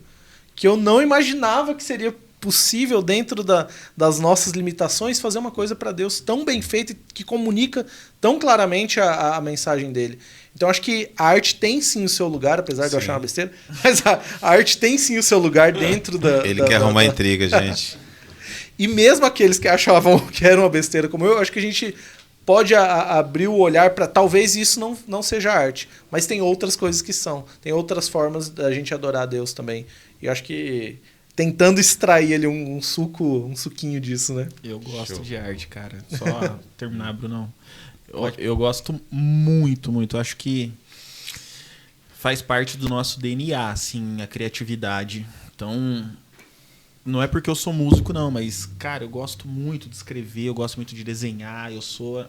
Que eu não imaginava que seria possível, dentro das nossas limitações, fazer uma coisa para Deus tão bem feita, que comunica tão claramente a mensagem dele. Então, acho que a arte tem sim o seu lugar, apesar de eu achar uma besteira, mas a arte tem sim o seu lugar dentro Ele quer arrumar intriga, gente. E mesmo aqueles que achavam que era uma besteira como eu acho que a gente pode abrir o olhar para talvez isso não seja arte, mas tem outras coisas que são. Tem outras formas da gente adorar a Deus também. E eu acho que tentando extrair ali um suquinho disso, né? Eu gosto de arte, cara. Só terminar, Brunão. Eu gosto muito, muito. Eu acho que faz parte do nosso DNA, assim, a criatividade. Então, não é porque eu sou músico, não, mas, cara, eu gosto muito de escrever, eu gosto muito de desenhar,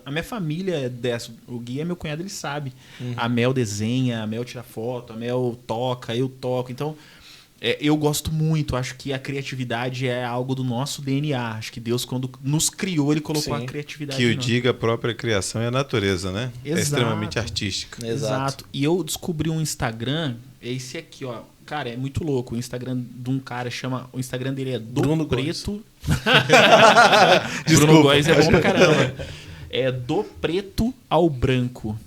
a minha família é dessa. O Gui é meu cunhado, ele sabe. A Mel desenha, a Mel tira foto, a Mel toca, eu toco. Então, eu gosto muito, acho que a criatividade é algo do nosso DNA. Acho que Deus, quando nos criou, ele colocou a criatividade. Que o diga a própria criação é a natureza, né? Exato. É extremamente artística. Exato. E eu descobri um Instagram, é esse aqui, ó. Cara, é muito louco. O Instagram de um cara chama... O Instagram dele é Do Bruno Preto... Desculpa. Bruno Góes é bom pra caramba. É Do Preto ao Branco.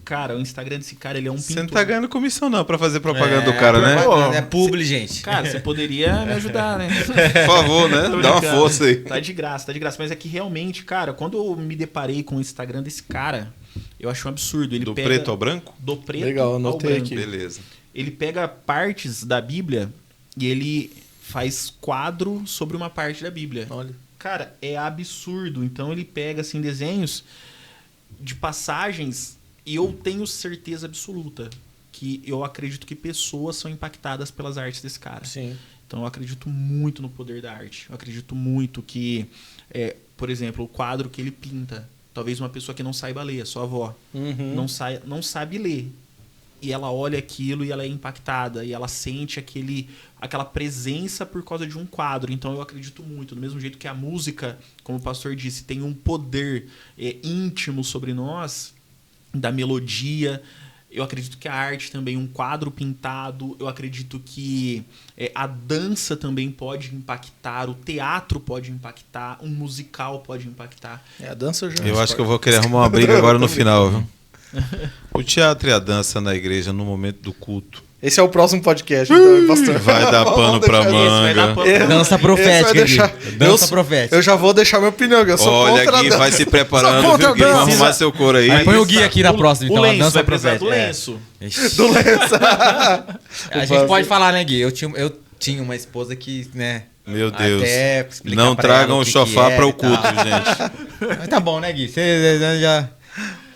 Cara, o Instagram desse cara, ele é um Você pintor. não tá ganhando comissão não pra fazer propaganda do cara, né? É publi, gente. Cara, você poderia me ajudar, né? Por favor, né? Tô Dá uma brincando. força aí. Tá de graça. Mas é que realmente, cara, quando eu me deparei com o Instagram desse cara, eu achei um absurdo. Ele Do pega preto ao branco? Do preto Legal, ao anotei branco. aqui. Beleza. Ele pega partes da Bíblia e ele faz quadro sobre uma parte da Bíblia. Olha. Cara, é absurdo. Então ele pega assim desenhos de passagens e eu tenho certeza absoluta que eu acredito que pessoas são impactadas pelas artes desse cara. Sim. Então eu acredito muito no poder da arte. Eu acredito muito que, por exemplo, o quadro que ele pinta, talvez uma pessoa que não saiba ler, a sua avó, Uhum. não sabe ler. E ela olha aquilo e ela é impactada. E ela sente aquela presença por causa de um quadro. Então eu acredito muito. Do mesmo jeito que a música, como o pastor disse, tem um poder íntimo sobre nós, da melodia. Eu acredito que a arte também, um quadro pintado. Eu acredito que a dança também pode impactar. O teatro pode impactar. Um musical pode impactar. A dança eu já... Eu acho que eu vou querer arrumar uma briga agora no final, viu? O teatro e a dança na igreja no momento do culto Esse é o próximo podcast, então, pastor. vai dar pano pra Vai dar manga. pano pra Dança Esse profética, vai deixar- Gui. Dança profética. Eu já vou deixar minha opinião, que eu sou Olha, contra a Gui, dança. vai se Sou preparando, contra viu, a Gui? Vamos dança. arrumar seu couro aí. Aí põe o Gui aqui na próxima, então. O A lenço, dança vai precisar profética. do lenço. Ixi. Do lenço. A gente pode falar, né, Gui? Eu tinha uma esposa que, né... Meu Deus. Até explicar Não pra ela tragam o que sofá que para o e tal. culto, gente. Mas tá bom, né, Gui? Você já...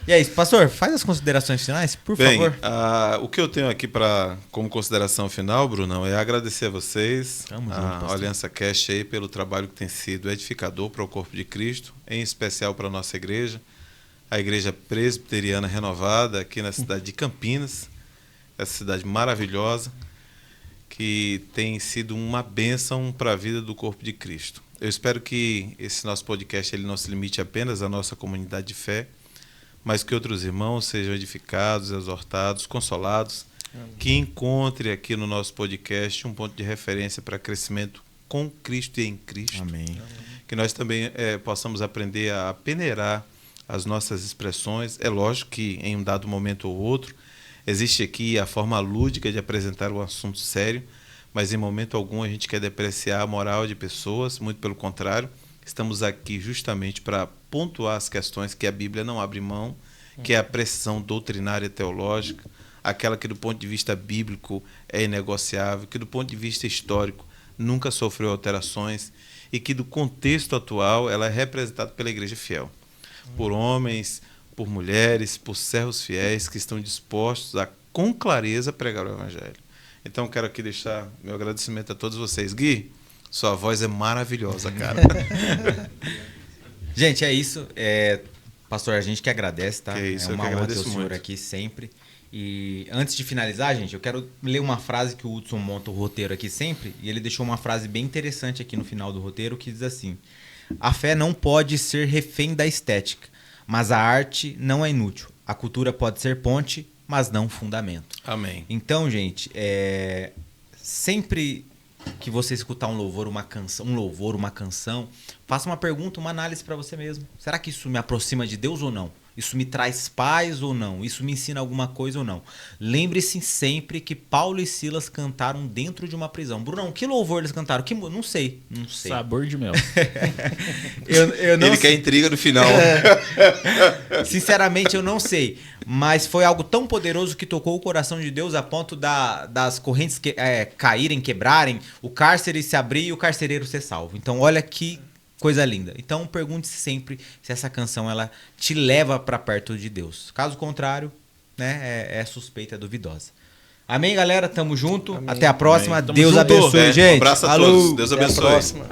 E é isso, pastor, faz as considerações finais, por Bem, favor. o que eu tenho aqui como consideração final, Brunão, é agradecer a vocês, Tamo junto, a pastor. Aliança Cast aí, pelo trabalho que tem sido edificador para o corpo de Cristo, em especial para a nossa igreja, a Igreja Presbiteriana Renovada, aqui na cidade de Campinas, essa cidade maravilhosa, que tem sido uma bênção para a vida do corpo de Cristo. Eu espero que esse nosso podcast ele não se limite apenas à nossa comunidade de fé, mas que outros irmãos sejam edificados, exortados, consolados, que encontre aqui no nosso podcast um ponto de referência para crescimento com Cristo e em Cristo. Amém. Que nós também possamos aprender a peneirar as nossas expressões. É lógico que em um dado momento ou outro, existe aqui a forma lúdica de apresentar um assunto sério, mas em momento algum a gente quer depreciar a moral de pessoas, muito pelo contrário. Estamos aqui justamente para pontuar as questões que a Bíblia não abre mão, que é a precisão doutrinária teológica, aquela que do ponto de vista bíblico é inegociável, que do ponto de vista histórico nunca sofreu alterações e que do contexto atual ela é representada pela Igreja Fiel. Por homens, por mulheres, por servos fiéis que estão dispostos a, com clareza, pregar o Evangelho. Então quero aqui deixar meu agradecimento a todos vocês. Gui, sua voz é maravilhosa, cara. Gente, é isso. Pastor, a gente que agradece, tá? Que isso, é eu uma que honra ter agradeço o senhor muito. aqui sempre. E antes de finalizar, gente, eu quero ler uma frase que o Hudson monta o roteiro aqui sempre. E ele deixou uma frase bem interessante aqui no final do roteiro que diz assim: a fé não pode ser refém da estética, mas a arte não é inútil. A cultura pode ser ponte, mas não fundamento. Amém. Então, gente, sempre que você escutar um louvor, uma canção, faça uma pergunta, uma análise para você mesmo. Será que isso me aproxima de Deus ou não? Isso me traz paz ou não? Isso me ensina alguma coisa ou não? Lembre-se sempre que Paulo e Silas cantaram dentro de uma prisão. Brunão, que louvor eles cantaram? Não sei. Sabor de mel. Eu não Ele sei. quer intriga no final. Sinceramente, eu não sei. Mas foi algo tão poderoso que tocou o coração de Deus a ponto das correntes caírem, quebrarem, o cárcere se abrir e o carcereiro ser salvo. Então, olha que coisa linda. Então, pergunte-se sempre se essa canção ela te leva para perto de Deus. Caso contrário, né, é suspeita, é duvidosa. Amém, galera? Tamo junto. Amém. Até a próxima. Amém. Tamo Deus junto. abençoe, gente. Um abraço a Alô. todos. Deus Até a abençoe. próxima.